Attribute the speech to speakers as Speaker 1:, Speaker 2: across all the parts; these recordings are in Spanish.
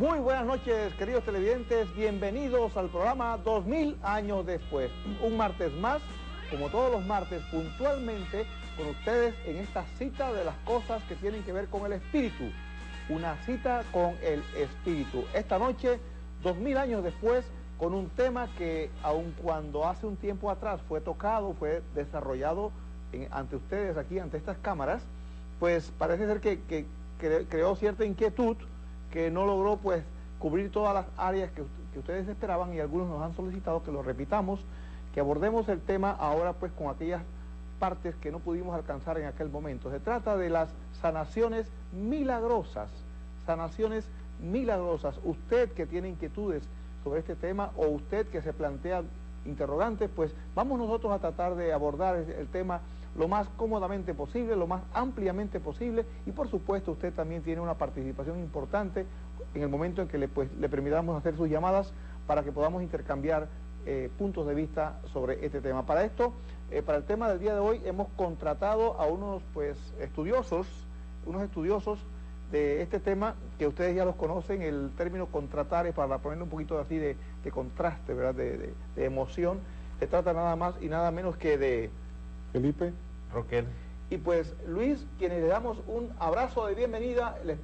Speaker 1: Muy buenas noches, queridos televidentes, bienvenidos al programa 2000 años después. Un martes más, como todos los martes, puntualmente con ustedes en esta cita de las cosas que tienen que ver con el espíritu. Una cita con el espíritu. Esta noche, 2000 años después, con un tema que aun cuando hace un tiempo atrás fue tocado, fue desarrollado ante ustedes aquí, ante estas cámaras, pues parece ser que creó cierta inquietud, que no logró pues cubrir todas las áreas que ustedes esperaban, y algunos nos han solicitado que lo repitamos, que abordemos el tema ahora pues con aquellas partes que no pudimos alcanzar en aquel momento. Se trata de las sanaciones milagrosas, sanaciones milagrosas. Usted que tiene inquietudes sobre este tema, o usted que se plantea interrogantes, pues vamos nosotros a tratar de abordar el tema lo más cómodamente posible, lo más ampliamente posible, y por supuesto usted también tiene una participación importante en el momento en que le permitamos hacer sus llamadas para que podamos intercambiar puntos de vista sobre este tema. Para esto, para el tema del día de hoy, hemos contratado a unos estudiosos de este tema, que ustedes ya los conocen. El término contratar es para ponerle un poquito así de contraste, ¿verdad? De emoción. Se trata nada más y nada menos que de
Speaker 2: Felipe,
Speaker 3: Roquel
Speaker 1: y pues Luis, quienes le damos un abrazo de bienvenida. Les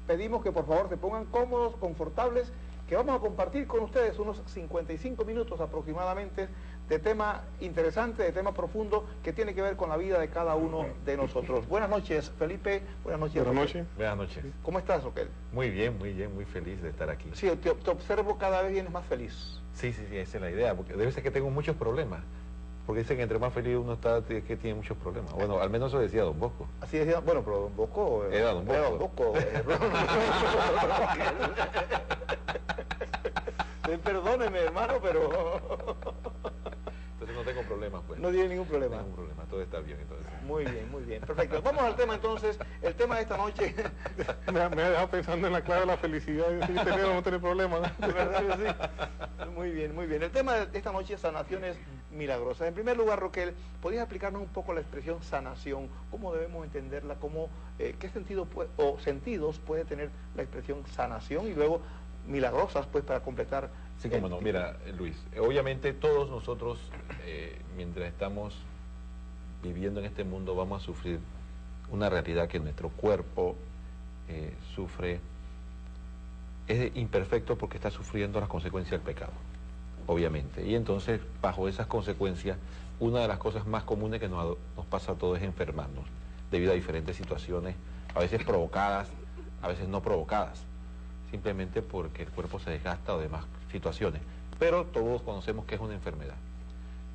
Speaker 1: pedimos que por favor se pongan cómodos, confortables, que vamos a compartir con ustedes unos 55 minutos aproximadamente de tema interesante, de tema profundo, que tiene que ver con la vida de cada uno de nosotros. Buenas noches, Felipe. Buenas noches.
Speaker 2: Buenas noches.
Speaker 3: Buenas noches.
Speaker 1: ¿Cómo estás, Roquel?
Speaker 3: Muy bien, muy feliz de estar aquí.
Speaker 1: Sí, te observo cada vez vienes más feliz.
Speaker 3: Sí, esa es la idea, porque debe ser que tengo muchos problemas. Porque dicen que entre más feliz uno está, que tiene muchos problemas. Bueno, al menos eso decía Don Bosco.
Speaker 1: Así decía, bueno, pero Don Bosco...
Speaker 3: Era Don Bosco.
Speaker 1: Era Don Bosco. Perdóneme, hermano, pero...
Speaker 3: Entonces no tengo problemas, pues.
Speaker 1: No tiene ningún problema.
Speaker 3: No tengo problema, todo está bien entonces.
Speaker 1: Muy bien, perfecto. Vamos al tema entonces. El tema de esta noche...
Speaker 2: Me ha dejado pensando en la clave de la felicidad, y decir, no tener problemas.
Speaker 1: De verdad que sí. Muy bien. El tema de esta noche es sanaciones milagrosas. En primer lugar, Roquel, ¿podrías explicarnos un poco la expresión sanación? ¿Cómo debemos entenderla? ¿Qué sentido o sentidos puede tener la expresión sanación? Y luego milagrosas, pues, para completar.
Speaker 3: Sí, como no. Mira, Luis, obviamente todos nosotros, mientras estamos viviendo en este mundo, vamos a sufrir una realidad que nuestro cuerpo sufre. Es imperfecto porque está sufriendo las consecuencias del pecado, obviamente. Y entonces, bajo esas consecuencias, una de las cosas más comunes que nos pasa a todos es enfermarnos, debido a diferentes situaciones, a veces provocadas, a veces no provocadas, simplemente porque el cuerpo se desgasta o demás situaciones. Pero todos conocemos que es una enfermedad.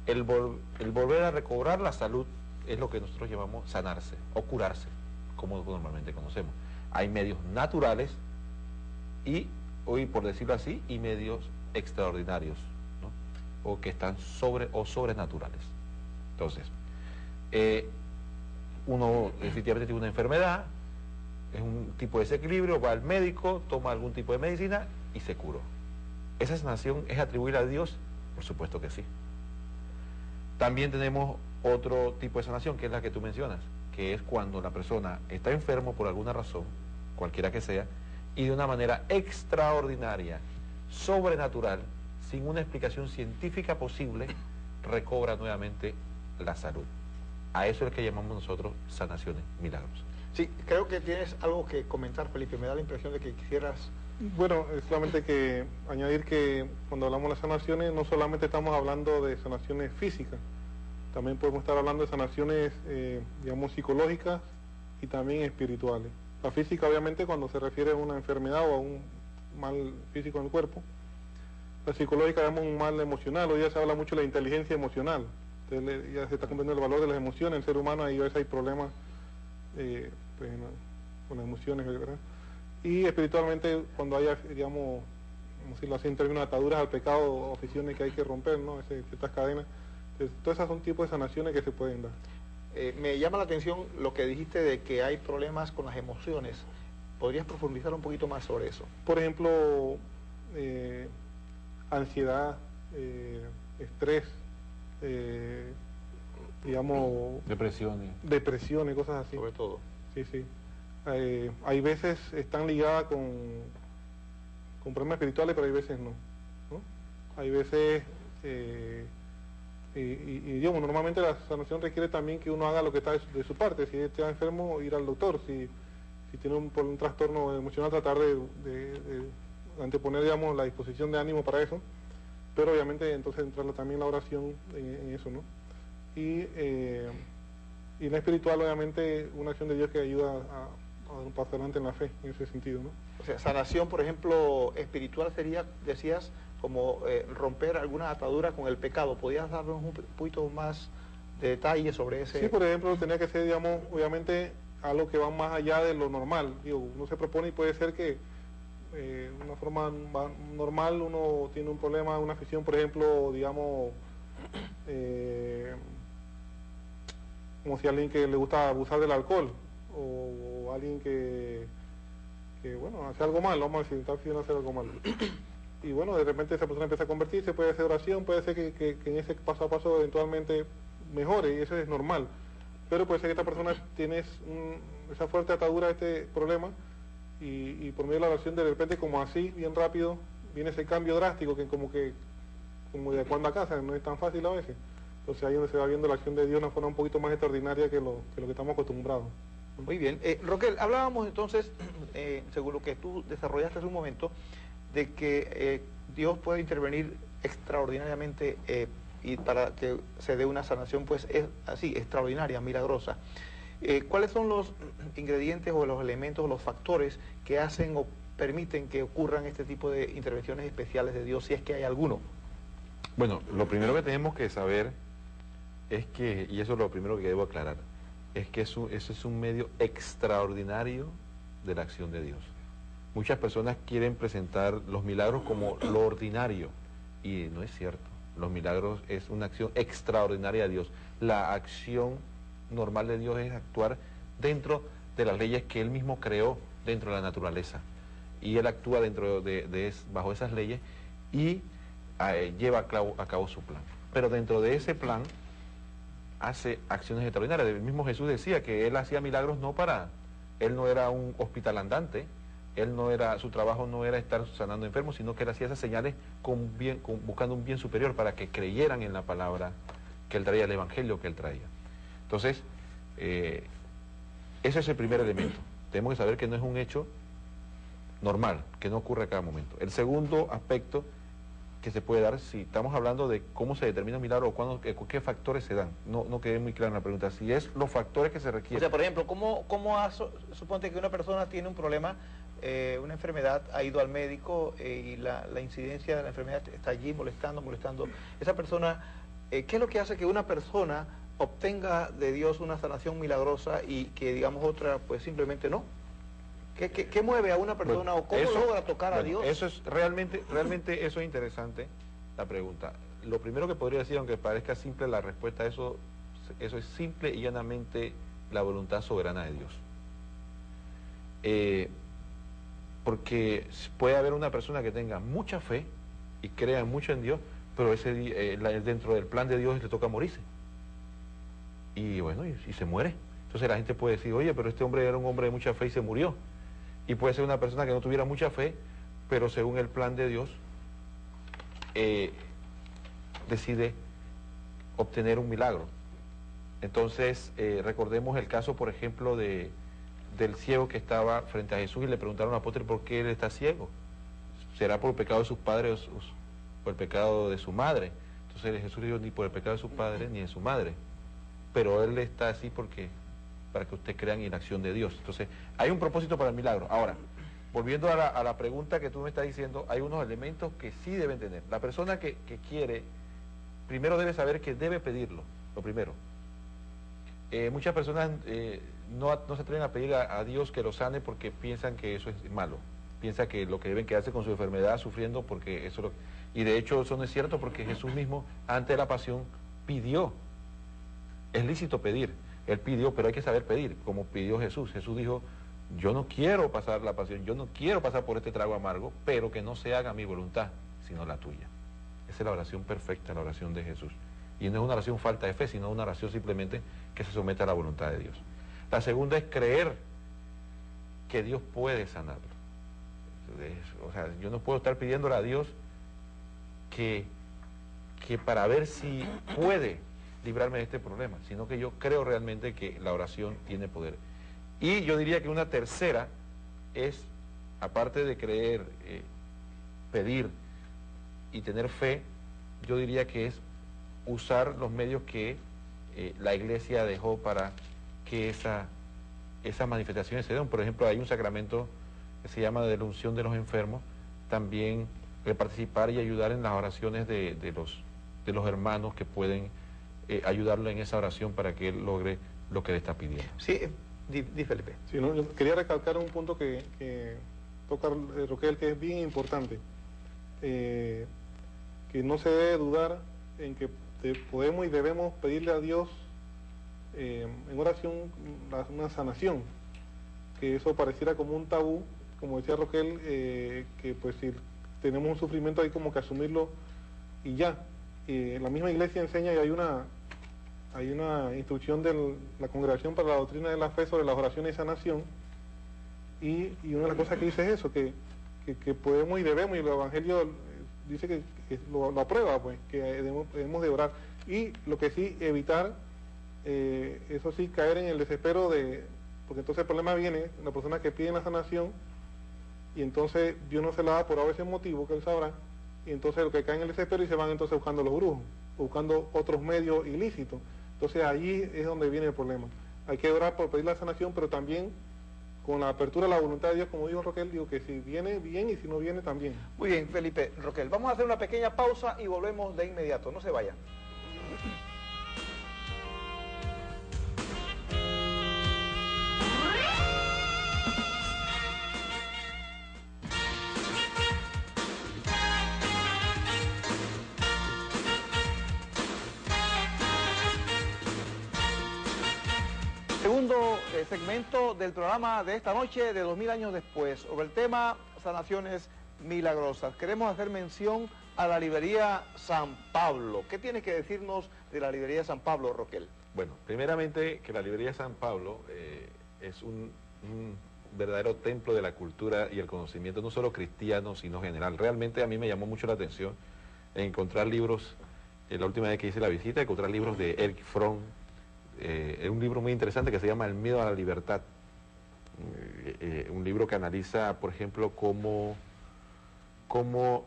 Speaker 3: El volver a recobrar la salud es lo que nosotros llamamos sanarse o curarse, como normalmente conocemos. Hay medios naturales y, hoy por decirlo así, y medios extraordinarios, ¿no? O que están sobrenaturales. Entonces, uno efectivamente tiene una enfermedad, es un tipo de desequilibrio, va al médico, toma algún tipo de medicina y se curó. ¿Esa sanación es atribuir a Dios? Por supuesto que sí. También tenemos otro tipo de sanación, que es la que tú mencionas, que es cuando la persona está enfermo por alguna razón, cualquiera que sea, y de una manera extraordinaria, sobrenatural, sin una explicación científica posible, recobra nuevamente la salud. A eso es lo que llamamos nosotros sanaciones milagrosas.
Speaker 1: Sí, creo que tienes algo que comentar, Felipe. Me da la impresión de que quisieras...
Speaker 2: Bueno, es solamente que añadir que cuando hablamos de sanaciones, no solamente estamos hablando de sanaciones físicas, también podemos estar hablando de sanaciones, digamos, psicológicas y también espirituales. La física, obviamente, cuando se refiere a una enfermedad o a un mal físico en el cuerpo. La psicológica, digamos, un mal emocional. Hoy día se habla mucho de la inteligencia emocional. Entonces, ya se está comprendiendo el valor de las emociones. El ser humano, ahí a veces hay problemas pues, con las emociones, ¿verdad? Y espiritualmente, cuando haya, digamos, como decirlo así, en términos de ataduras al pecado o aficiones que hay que romper, ¿no? Ciertas cadenas. Entonces, todas esas son tipos de sanaciones que se pueden dar.
Speaker 1: Me llama la atención lo que dijiste de que hay problemas con las emociones. ¿Podrías profundizar un poquito más sobre eso?
Speaker 2: Por ejemplo, ansiedad, estrés, digamos... Depresiones, cosas así.
Speaker 1: Sobre todo.
Speaker 2: Sí. Hay veces están ligadas con problemas espirituales, pero hay veces no, ¿no? Hay veces, digamos, normalmente la sanación requiere también que uno haga lo que está de su parte. Si está enfermo, ir al doctor. Si tiene un trastorno emocional, tratar de anteponer, digamos, la disposición de ánimo para eso. Pero obviamente entonces entrarle también la oración en eso, ¿no? Y la espiritual, obviamente, una acción de Dios que ayuda a dar un paso adelante en la fe, en ese sentido, ¿no?
Speaker 1: O sea, sanación, por ejemplo, espiritual sería, decías, como romper alguna atadura con el pecado. ¿Podrías darnos un poquito más de detalle sobre ese?
Speaker 2: Sí, por ejemplo, tenía que ser, digamos, obviamente, algo que va más allá de lo normal. Digo, uno se propone y puede ser que una forma normal uno tiene un problema, una afición, por ejemplo, digamos, como si alguien que le gusta abusar del alcohol, o alguien que bueno, hace algo malo, vamos a decir, está aficionado a hacer algo malo. Y bueno, de repente esa persona empieza a convertirse, puede hacer oración, puede ser que en ese paso a paso eventualmente mejore, y eso es normal. Pero puede ser que esta persona tiene esa fuerte atadura a este problema, y por medio de la oración de repente, como así, bien rápido, viene ese cambio drástico que como de cuando a casa, no es tan fácil a veces. Entonces ahí donde se va viendo la acción de Dios de una forma un poquito más extraordinaria que lo que estamos acostumbrados.
Speaker 1: Muy bien. Roquel, hablábamos entonces, según lo que tú desarrollaste hace un momento, de que Dios puede intervenir extraordinariamente y para que se dé una sanación, pues es así, extraordinaria, milagrosa. ¿Cuáles son los ingredientes o los elementos o los factores que hacen o permiten que ocurran este tipo de intervenciones especiales de Dios, si es que hay alguno?
Speaker 3: Bueno, lo primero que tenemos que saber es que, y eso es lo primero que debo aclarar, es que eso es un medio extraordinario de la acción de Dios. Muchas personas quieren presentar los milagros como lo ordinario, y no es cierto. Los milagros es una acción extraordinaria de Dios. La acción normal de Dios es actuar dentro de las leyes que Él mismo creó dentro de la naturaleza. Y Él actúa bajo esas leyes y lleva a cabo su plan. Pero dentro de ese plan hace acciones extraordinarias. El mismo Jesús decía que Él hacía milagros Él no era un hospital andante, su trabajo no era estar sanando enfermos, sino que Él hacía esas señales buscando un bien superior para que creyeran en la palabra que Él traía, el evangelio que Él traía. Entonces, ese es el primer elemento. Tenemos que saber que no es un hecho normal, que no ocurre a cada momento. El segundo aspecto que se puede dar, si estamos hablando de cómo se determina un milagro o qué factores se dan, no quedé muy claro en la pregunta. Si es los factores que se requieren.
Speaker 1: O sea, por ejemplo, suponte que una persona tiene un problema, una enfermedad, ha ido al médico y la incidencia de la enfermedad está allí molestando. Esa persona, ¿qué es lo que hace que una persona obtenga de Dios una sanación milagrosa y que, digamos, otra, pues simplemente no? ¿Qué mueve a una persona o cómo logra tocar a Dios?
Speaker 3: Eso es realmente eso es interesante, la pregunta. Lo primero que podría decir, aunque parezca simple la respuesta a eso es simple y llanamente la voluntad soberana de Dios. Porque puede haber una persona que tenga mucha fe y crea mucho en Dios, pero dentro del plan de Dios le toca morirse. Y bueno, y se muere. Entonces la gente puede decir, oye, pero este hombre era un hombre de mucha fe y se murió. Y puede ser una persona que no tuviera mucha fe, pero según el plan de Dios, decide obtener un milagro. Entonces, recordemos el caso, por ejemplo, del ciego que estaba frente a Jesús y le preguntaron al apóstol por qué él está ciego. ¿Será por el pecado de sus padres o por el pecado de su madre? Entonces Jesús dijo, ni por el pecado de sus padres ni de su madre. Pero él está así para que ustedes crean en la acción de Dios. Entonces, hay un propósito para el milagro. Ahora, volviendo a la pregunta que tú me estás diciendo, hay unos elementos que sí deben tener. La persona que quiere, primero debe saber que debe pedirlo, lo primero. Muchas personas no se atreven a pedir a Dios que lo sane porque piensan que eso es malo. Piensan que lo que deben quedarse con su enfermedad sufriendo porque eso y de hecho eso no es cierto porque Jesús mismo, antes de la pasión, pidió. Es lícito pedir. Él pidió, pero hay que saber pedir, como pidió Jesús. Jesús dijo, yo no quiero pasar la pasión, yo no quiero pasar por este trago amargo, pero que no se haga mi voluntad, sino la tuya. Esa es la oración perfecta, la oración de Jesús. Y no es una oración falta de fe, sino una oración simplemente que se somete a la voluntad de Dios. La segunda es creer que Dios puede sanarlo. O sea, yo no puedo estar pidiéndole a Dios que para ver si puede librarme de este problema, sino que yo creo realmente que la oración tiene poder. Y yo diría que una tercera es, aparte de creer, pedir y tener fe, yo diría que es usar los medios que la Iglesia dejó para que esas manifestaciones se den. Por ejemplo, hay un sacramento que se llama de la unción de los enfermos, también participar y ayudar en las oraciones de los hermanos que pueden ayudarlo en esa oración para que él logre lo que le está pidiendo.
Speaker 1: Sí, di Felipe.
Speaker 2: Sí, ¿no? Yo quería recalcar un punto que toca Roquel, que es bien importante, que no se debe dudar en que podemos y debemos pedirle a Dios en oración una sanación, que eso pareciera como un tabú, como decía Roquel, que pues si tenemos un sufrimiento hay como que asumirlo y ya. La misma Iglesia enseña y hay una instrucción de la Congregación para la Doctrina de la Fe sobre las oraciones de sanación, y una de las cosas que dice es eso, que podemos y debemos, y el Evangelio dice que lo aprueba, pues, que debemos de orar. Y lo que sí, evitar, eso sí, caer en el desespero porque entonces el problema viene, la persona que pide la sanación, y entonces Dios no se la da por a veces motivo que él sabrá, y entonces lo que cae en el desespero y se van entonces buscando los brujos, buscando otros medios ilícitos. Entonces allí es donde viene el problema. Hay que orar por pedir la sanación, pero también con la apertura a la voluntad de Dios, como dijo Roquel, digo que si viene bien y si no viene también.
Speaker 1: Muy bien, Felipe, Roquel, vamos a hacer una pequeña pausa y volvemos de inmediato, no se vayan. Segundo segmento del programa de esta noche de 2000 años después, sobre el tema sanaciones milagrosas. Queremos hacer mención a la librería San Pablo. ¿Qué tiene que decirnos de la librería San Pablo, Roquel?
Speaker 3: Bueno, primeramente que la librería San Pablo es un verdadero templo de la cultura y el conocimiento, no solo cristiano, sino general. Realmente a mí me llamó mucho la atención encontrar libros, la última vez que hice la visita, encontrar libros de Erich Fromm. Es un libro muy interesante que se llama El miedo a la libertad. Un libro que analiza, por ejemplo, cómo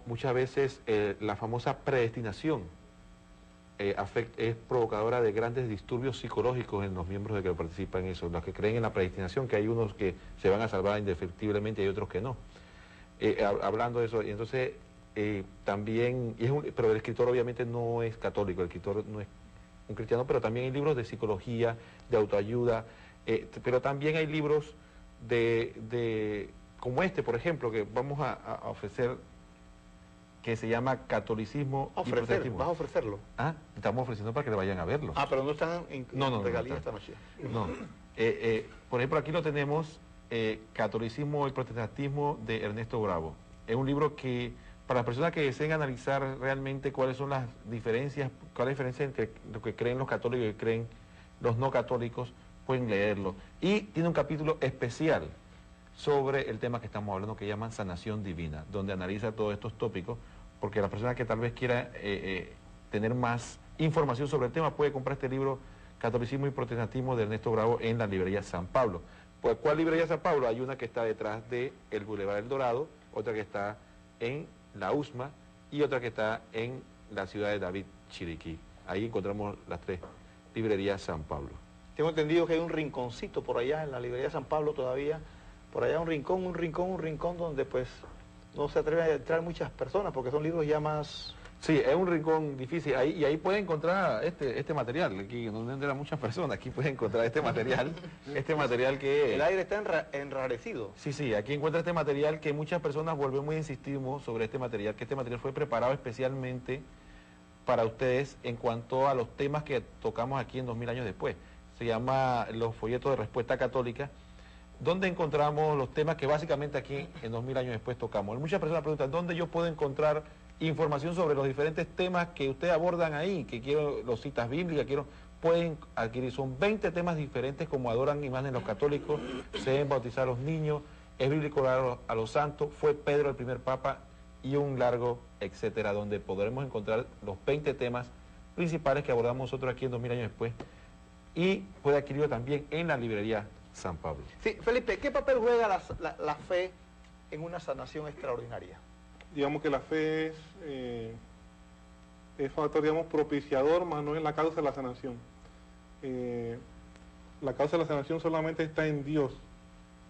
Speaker 3: muchas veces la famosa predestinación es provocadora de grandes disturbios psicológicos en los miembros de que participan en eso, los que creen en la predestinación, que hay unos que se van a salvar indefectiblemente y hay otros que no. Hablando de eso, y entonces también, pero el escritor obviamente no es católico, el escritor no es un cristiano, pero también hay libros de psicología, de autoayuda, pero también hay libros como este, por ejemplo, que vamos a ofrecer, que se llama Catolicismo y Protestantismo.
Speaker 1: ¿Vas a ofrecerlo?
Speaker 3: Estamos ofreciendo para que le vayan a verlo.
Speaker 1: Pero no están en regalía esta noche.
Speaker 3: No. Por ejemplo, aquí lo tenemos, Catolicismo y Protestantismo de Ernesto Bravo. Es un libro que, para las personas que deseen analizar realmente cuáles son las diferencias, cuál es la diferencia entre lo que creen los católicos y lo que creen los no católicos, pueden leerlo. Y tiene un capítulo especial sobre el tema que estamos hablando, que llaman sanación divina, donde analiza todos estos tópicos, porque la persona que tal vez quiera tener más información sobre el tema puede comprar este libro, Catolicismo y Protestantismo de Ernesto Bravo, en la librería San Pablo. Pues, ¿cuál librería San Pablo? Hay una que está detrás del Boulevard El Dorado, otra que está en la USMA y otra que está en la ciudad de David, Chiriquí. Ahí encontramos las tres librerías San Pablo.
Speaker 1: Tengo entendido que hay un rinconcito por allá en la librería San Pablo todavía, por allá un rincón donde pues no se atreven a entrar muchas personas porque son libros ya más...
Speaker 3: Sí, es un rincón difícil, y ahí puede encontrar este material, aquí donde entran muchas personas, aquí puede encontrar este material que...
Speaker 1: El aire está enrarecido.
Speaker 3: Sí, aquí encuentra este material que muchas personas volvemos e insistimos sobre este material, que este material fue preparado especialmente para ustedes en cuanto a los temas que tocamos aquí en 2000 años después. Se llama Los folletos de respuesta católica, donde encontramos los temas que básicamente aquí en 2000 años después tocamos. Muchas personas preguntan, ¿dónde yo puedo encontrar información sobre los diferentes temas que ustedes abordan ahí? Que quiero los citas bíblicas, pueden adquirir. Son 20 temas diferentes, como adoran imágenes los católicos, se deben bautizar los niños, es bíblico orar a los santos, fue Pedro el primer papa y un largo etcétera, donde podremos encontrar los 20 temas principales que abordamos nosotros aquí en 2000 años después, y puede adquirirlo también en la librería San Pablo.
Speaker 1: Sí, Felipe, ¿qué papel juega la fe en una sanación extraordinaria?
Speaker 2: Digamos que la fe es factor, digamos, propiciador, más no es la causa de la sanación. La causa de la sanación solamente está en Dios,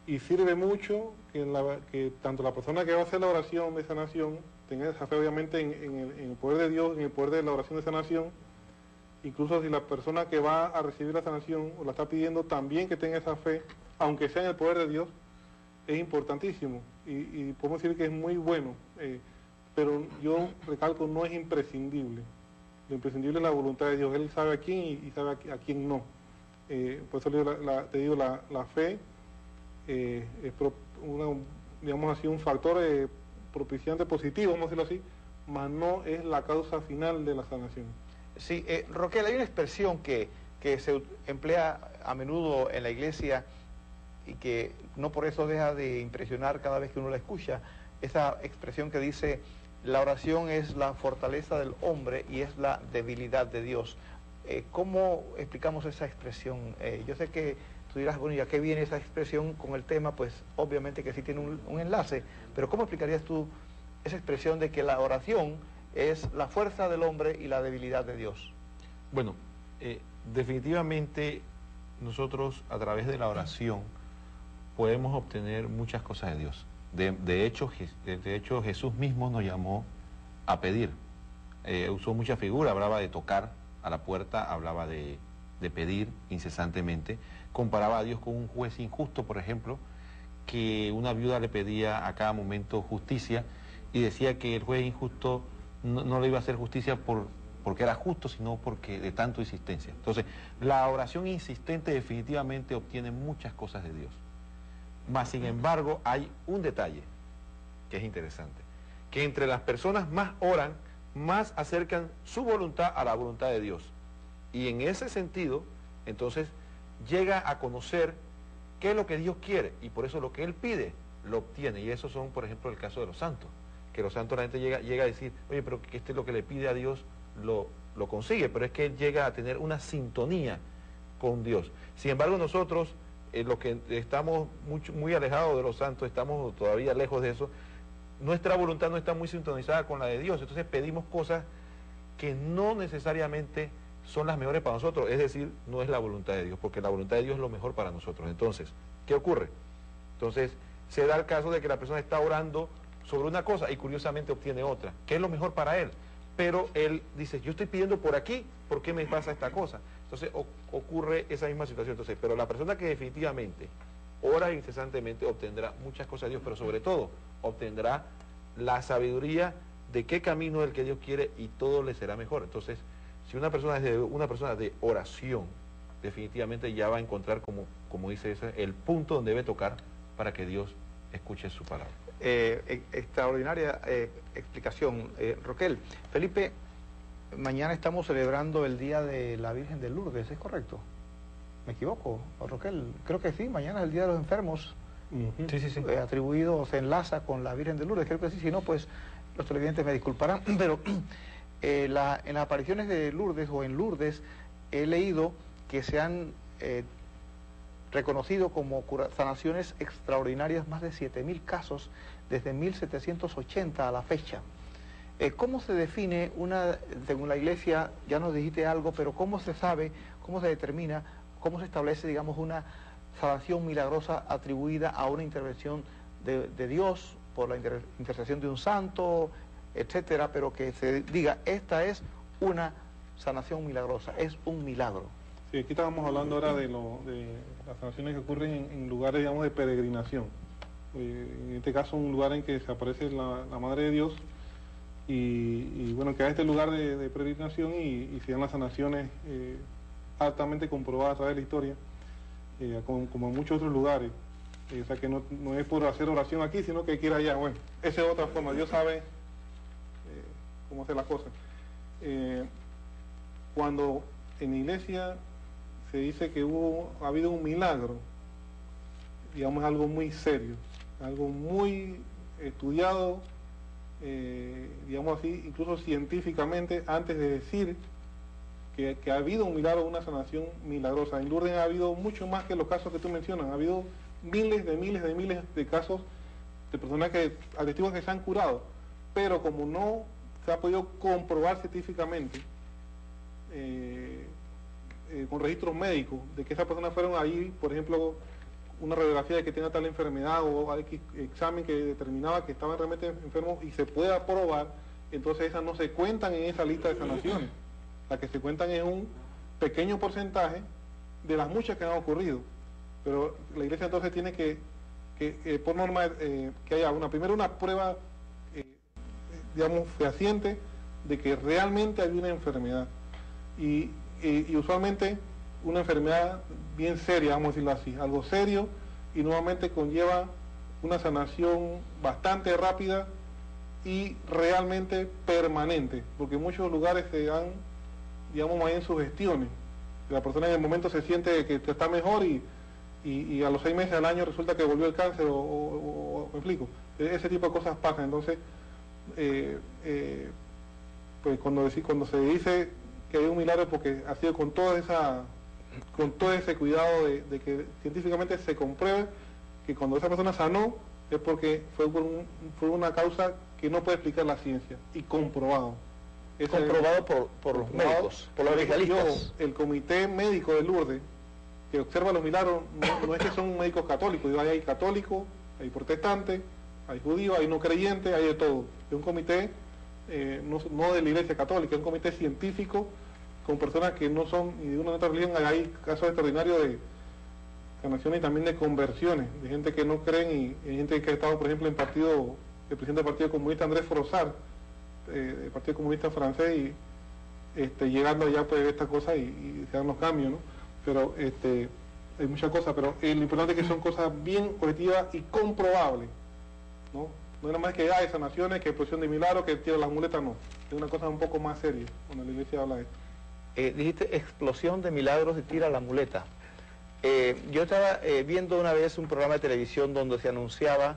Speaker 2: y sirve mucho que tanto la persona que va a hacer la oración de sanación tenga esa fe, obviamente, en el poder de Dios, en el poder de la oración de sanación. Incluso si la persona que va a recibir la sanación o la está pidiendo también que tenga esa fe, aunque sea en el poder de Dios, es importantísimo y podemos decir que es muy bueno, pero yo recalco, no es imprescindible. Lo imprescindible es la voluntad de Dios. Él sabe a quién y sabe a quién no. Por eso te digo, la fe es digamos así, un factor propiciante positivo, vamos a decirlo así, mas no es la causa final de la sanación.
Speaker 1: Sí, Roquel, hay una expresión que se emplea a menudo en la iglesia y que no por eso deja de impresionar cada vez que uno la escucha, esa expresión que dice: la oración es la fortaleza del hombre y es la debilidad de Dios. ¿Cómo explicamos esa expresión? Yo sé que tú dirás, bueno, ¿y a qué viene esa expresión con el tema? Pues obviamente que sí tiene un enlace, pero ¿cómo explicarías tú esa expresión de que la oración es la fuerza del hombre y la debilidad de Dios?
Speaker 3: Bueno, definitivamente nosotros a través de la oración podemos obtener muchas cosas de Dios. De hecho, Jesús mismo nos llamó a pedir. Usó mucha figura, hablaba de tocar a la puerta, hablaba de pedir incesantemente. Comparaba a Dios con un juez injusto, por ejemplo, que una viuda le pedía a cada momento justicia y decía que el juez injusto no le iba a hacer justicia porque era justo, sino porque de tanto insistencia. Entonces, la oración insistente definitivamente obtiene muchas cosas de Dios. Mas, sin embargo, hay un detalle que es interesante, que entre las personas más oran, más acercan su voluntad a la voluntad de Dios. Y en ese sentido, entonces, llega a conocer qué es lo que Dios quiere, y por eso lo que Él pide, lo obtiene. Y esos son, por ejemplo, el caso de los santos, que los santos, la gente llega a decir, oye, pero que lo que le pide a Dios lo consigue, pero es que Él llega a tener una sintonía con Dios. Sin embargo, nosotros, los que estamos muy alejados de los santos, estamos todavía lejos de eso, nuestra voluntad no está muy sintonizada con la de Dios, entonces pedimos cosas que no necesariamente son las mejores para nosotros, es decir, no es la voluntad de Dios, porque la voluntad de Dios es lo mejor para nosotros. Entonces, ¿qué ocurre? Entonces, se da el caso de que la persona está orando sobre una cosa y curiosamente obtiene otra, que es lo mejor para él, pero él dice, yo estoy pidiendo por aquí, ¿por qué me pasa esta cosa? Entonces ocurre esa misma situación. Entonces, pero la persona que definitivamente ora incesantemente obtendrá muchas cosas de Dios, pero sobre todo obtendrá la sabiduría de qué camino es el que Dios quiere y todo le será mejor. Entonces, si una persona es una persona de oración, definitivamente ya va a encontrar, como dice ese, el punto donde debe tocar para que Dios escuche su palabra.
Speaker 1: Extraordinaria explicación, Roquel. Felipe, mañana estamos celebrando el Día de la Virgen de Lourdes, ¿es correcto? ¿Me equivoco, Roquel? Creo que sí, mañana es el Día de los Enfermos.
Speaker 3: Sí.
Speaker 1: Atribuido, se enlaza con la Virgen de Lourdes, creo que sí, si no, pues los televidentes me disculparán, pero en las apariciones de Lourdes o en Lourdes he leído que se han reconocido como sanaciones extraordinarias más de 7.000 casos desde 1780 a la fecha. ¿Cómo se define según la Iglesia, ya nos dijiste algo, pero cómo se sabe, cómo se determina, cómo se establece, digamos, una sanación milagrosa atribuida a una intervención de Dios por la intercesión de un santo, etcétera, pero que se diga, esta es una sanación milagrosa, es un milagro?
Speaker 2: Sí, aquí estábamos hablando ahora de las sanaciones que ocurren en lugares, digamos, de peregrinación. En este caso, un lugar en que se aparece la Madre de Dios y bueno, que a este lugar de peregrinación y se dan las sanaciones altamente comprobadas a través de la historia, como en muchos otros lugares. O sea, que no es por hacer oración aquí, sino que hay que ir allá. Bueno, esa es otra forma, Dios sabe cómo hacer las cosas. Cuando en la iglesia se dice que ha habido un milagro, digamos algo muy serio, algo muy estudiado, digamos así, incluso científicamente, antes de decir que ha habido un milagro, una sanación milagrosa. En Lourdes ha habido mucho más que los casos que tú mencionas, ha habido miles de casos de personas que atestiguan que se han curado, pero como no se ha podido comprobar científicamente con registros médicos de que esas personas fueron ahí, por ejemplo, una radiografía de que tenga tal enfermedad o X examen que determinaba que estaban realmente enfermos y se pueda probar, entonces esas no se cuentan en esa lista de sanaciones. Las que se cuentan es un pequeño porcentaje de las muchas que han ocurrido. Pero la iglesia entonces tiene que por norma, que haya primero una prueba, digamos, fehaciente de que realmente hay una enfermedad. Y usualmente una enfermedad bien seria, vamos a decirlo así, algo serio, y nuevamente conlleva una sanación bastante rápida y realmente permanente, porque en muchos lugares se dan, digamos, más bien sugestiones. La persona en el momento se siente que está mejor y a los 6 meses al año resulta que volvió el cáncer me explico. Ese tipo de cosas pasan. Entonces, pues cuando se dice que hay un milagro, porque ha sido con todo ese cuidado de que científicamente se compruebe que cuando esa persona sanó es porque fue una causa que no puede explicar la ciencia y comprobado.
Speaker 1: Comprobado por los médicos, por los especialistas.
Speaker 2: El comité médico de Lourdes que observa los milagros no es que son médicos católicos, hay católicos, hay protestantes, hay judíos, hay no creyentes, hay de todo. Es un comité no de la Iglesia Católica, es un comité científico con personas que no son ni de una otra religión. Hay casos extraordinarios de sanaciones y también de conversiones, de gente que no creen y gente que ha estado, por ejemplo, el presidente del Partido Comunista Andrés Frossard, del Partido Comunista francés, y llegando allá pues esta cosa y se dan los cambios, ¿no? Pero hay muchas cosas, pero lo importante es que son cosas bien objetivas y comprobables, ¿no? No es nada más que hay sanaciones, que explosión de milagros, que tira las muletas, no. Es una cosa un poco más seria cuando la iglesia habla de esto.
Speaker 1: Dijiste explosión de milagros y tira la muleta. Yo estaba viendo una vez un programa de televisión donde se anunciaba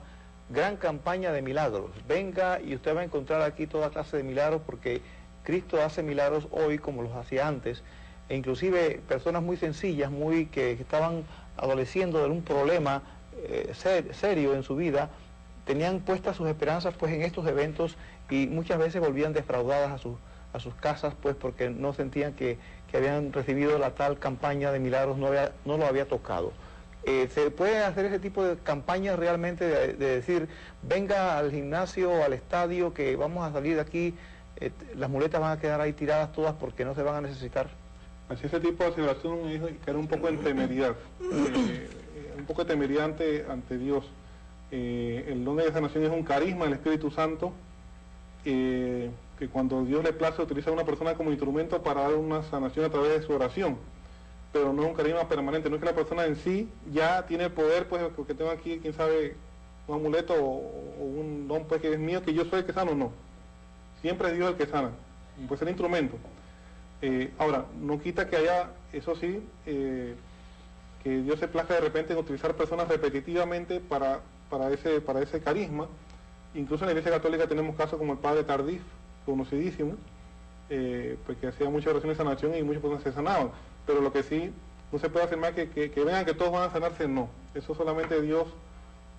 Speaker 1: gran campaña de milagros. Venga y usted va a encontrar aquí toda clase de milagros porque Cristo hace milagros hoy como los hacía antes. E inclusive personas muy sencillas, que estaban adoleciendo de un problema serio en su vida, tenían puestas sus esperanzas pues en estos eventos y muchas veces volvían defraudadas a sus casas pues porque no sentían que habían recibido la tal campaña de milagros, no lo había tocado. ¿Se puede hacer ese tipo de campañas realmente de decir, venga al gimnasio o al estadio que vamos a salir de aquí, las muletas van a quedar ahí tiradas todas porque no se van a necesitar?
Speaker 2: Así ese tipo de celebración es caer un poco en temeridad, un poco de temeridad ante Dios. El don de sanación es un carisma del Espíritu Santo, que cuando Dios le place utiliza a una persona como instrumento para dar una sanación a través de su oración, pero no es un carisma permanente, no es que la persona en sí ya tiene el poder, pues, porque tengo aquí, quién sabe, un amuleto o un don pues que es mío, que yo soy el que sano, no. Siempre es Dios el que sana, puede ser instrumento. Ahora, no quita que haya, eso sí, que Dios se plazca de repente en utilizar personas repetitivamente para ese carisma. Incluso en la Iglesia Católica tenemos casos como el padre Tardif, conocidísimo, pues que hacía muchas oraciones de sanación y muchas personas se sanaban. Pero lo que sí, no se puede afirmar que vean que todos van a sanarse, no. Eso solamente Dios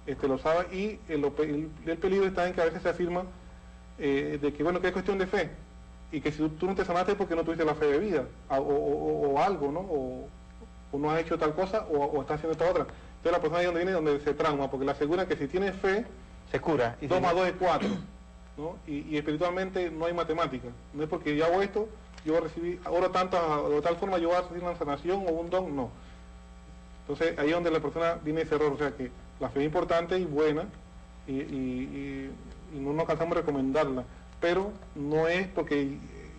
Speaker 2: lo sabe, y el peligro está en que a veces se afirma de que, bueno, que es cuestión de fe, y que si tú no te sanaste es porque no tuviste la fe de vida, o algo, ¿no? O no has hecho tal cosa, o estás haciendo esta otra. Entonces la persona ahí donde se trauma, porque le aseguran que si tienes fe,
Speaker 1: se cura.
Speaker 2: 2 más 2 es 4, ¿no? Y espiritualmente no hay matemática. No es porque yo hago esto, yo voy a recibir, oro tanto, de tal forma yo voy a recibir una sanación o un don, no. Entonces ahí es donde la persona viene ese error, o sea que la fe es importante y buena, y no nos cansamos de recomendarla, pero no es porque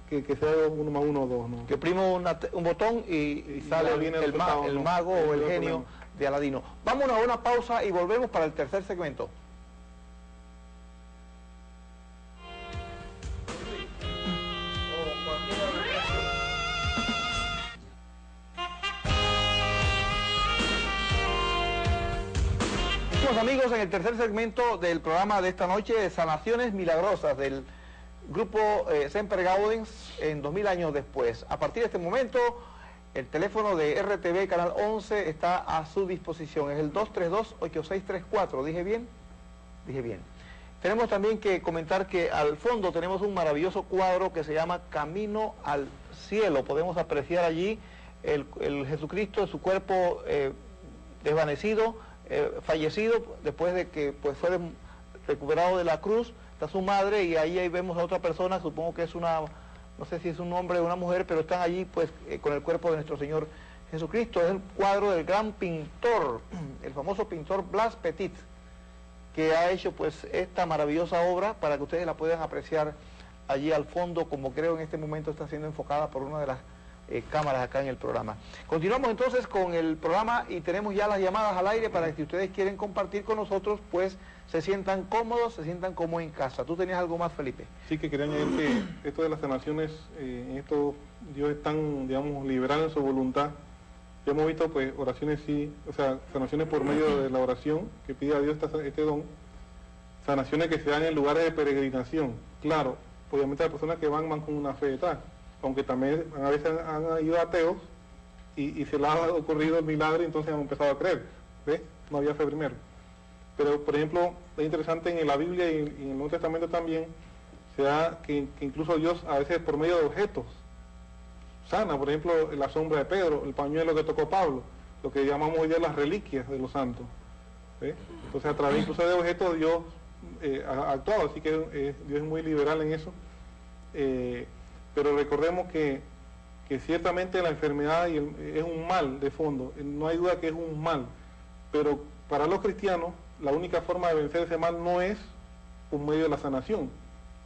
Speaker 2: que sea 1 más 1 o 2, ¿no?
Speaker 1: Que oprimo un botón y sale el mago o el genio de Aladino. Vamos a una pausa y volvemos para el tercer segmento. Amigos, en el tercer segmento del programa de esta noche, Sanaciones Milagrosas del grupo Semper Gaudens en 2000 años después. A partir de este momento, el teléfono de RTV Canal 11 está a su disposición. Es el 232-8634. ¿Dije bien? Dije bien. Tenemos también que comentar que al fondo tenemos un maravilloso cuadro que se llama Camino al Cielo. Podemos apreciar allí el Jesucristo, su cuerpo desvanecido, fallecido, después de que pues, fue recuperado de la cruz. Está su madre y ahí vemos a otra persona, supongo que es una, no sé si es un hombre o una mujer, pero están allí pues con el cuerpo de nuestro Señor Jesucristo. Es el cuadro del gran pintor, el famoso pintor Blas Petit, que ha hecho pues esta maravillosa obra para que ustedes la puedan apreciar allí al fondo, como creo en este momento está siendo enfocada por una de las cámaras acá en el programa. Continuamos entonces con el programa y tenemos ya las llamadas al aire para que si ustedes quieren compartir con nosotros, pues se sientan cómodos, se sientan como en casa. ¿Tú tenías algo más, Felipe?
Speaker 2: Sí, que quería añadir que esto de las sanaciones, en esto Dios es tan, digamos, liberal en su voluntad. Ya hemos visto pues oraciones sí, o sea, sanaciones por medio de la oración, que pide a Dios este don, sanaciones que se dan en lugares de peregrinación. Claro, obviamente las personas que van con una fe de tal, aunque también a veces han ido ateos y se les ha ocurrido el milagro y entonces han empezado a creer. ¿Ves? No había fe primero. Pero, por ejemplo, es interesante en la Biblia y en el Nuevo Testamento también, se da que incluso Dios a veces por medio de objetos sana, por ejemplo, la sombra de Pedro, el pañuelo que tocó Pablo, lo que llamamos hoy día las reliquias de los santos. ¿Ves? Entonces, a través incluso de objetos Dios ha actuado, así que Dios es muy liberal en eso. Pero recordemos que ciertamente la enfermedad es un mal de fondo, no hay duda que es un mal, pero para los cristianos la única forma de vencer ese mal no es por medio de la sanación.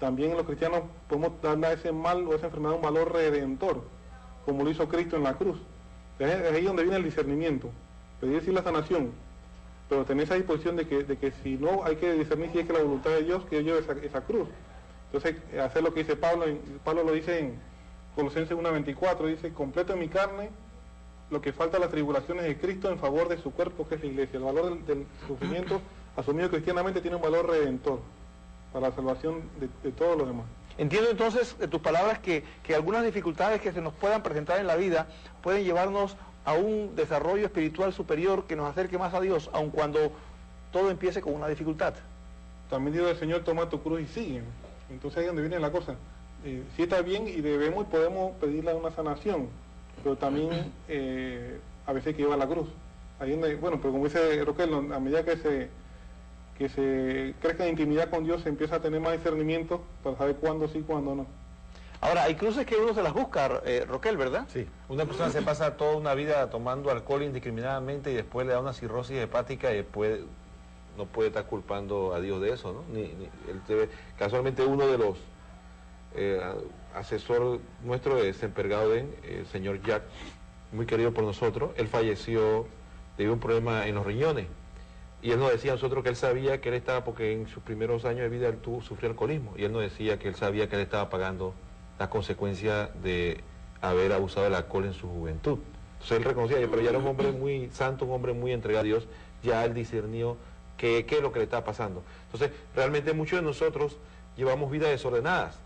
Speaker 2: También los cristianos podemos darle a ese mal o a esa enfermedad un valor redentor, como lo hizo Cristo en la cruz. Es ahí donde viene el discernimiento, pedir sí la sanación, pero tener esa disposición de que si no hay que discernir si es que la voluntad de Dios que lleve esa cruz. Entonces, hacer lo que dice Pablo, Pablo lo dice en Colosenses 1:24, dice, completo en mi carne lo que falta a las tribulaciones de Cristo en favor de su cuerpo, que es la iglesia. El valor del sufrimiento asumido cristianamente tiene un valor redentor para la salvación de todos los demás.
Speaker 1: Entiendo entonces de tus palabras que algunas dificultades que se nos puedan presentar en la vida pueden llevarnos a un desarrollo espiritual superior que nos acerque más a Dios, aun cuando todo empiece con una dificultad.
Speaker 2: También dice el Señor, toma tu cruz y sigue. Entonces ahí es donde viene la cosa. Sí está bien y debemos y podemos pedirle una sanación, pero también a veces hay que llevar la cruz. Ahí donde, bueno, pero como dice Roquel, a medida que se crezca en intimidad con Dios, se empieza a tener más discernimiento para saber cuándo sí, cuándo no.
Speaker 1: Ahora, hay cruces que uno se las busca, Roquel, ¿verdad?
Speaker 3: Sí. Una persona se pasa toda una vida tomando alcohol indiscriminadamente y después le da una cirrosis hepática y después no puede estar culpando a Dios de eso, ¿no? Casualmente uno de los asesor nuestro de Semper Gaudens, el señor Jack, muy querido por nosotros, él falleció debido a un problema en los riñones. Y él nos decía a nosotros que él sabía que él estaba, porque en sus primeros años de vida él sufrió alcoholismo, y él nos decía que él sabía que él estaba pagando las consecuencias de haber abusado del alcohol en su juventud. Entonces él reconocía, pero ya era un hombre muy santo, un hombre muy entregado a Dios, ya él discernió qué es lo que le estaba pasando. Entonces, realmente muchos de nosotros llevamos vidas desordenadas,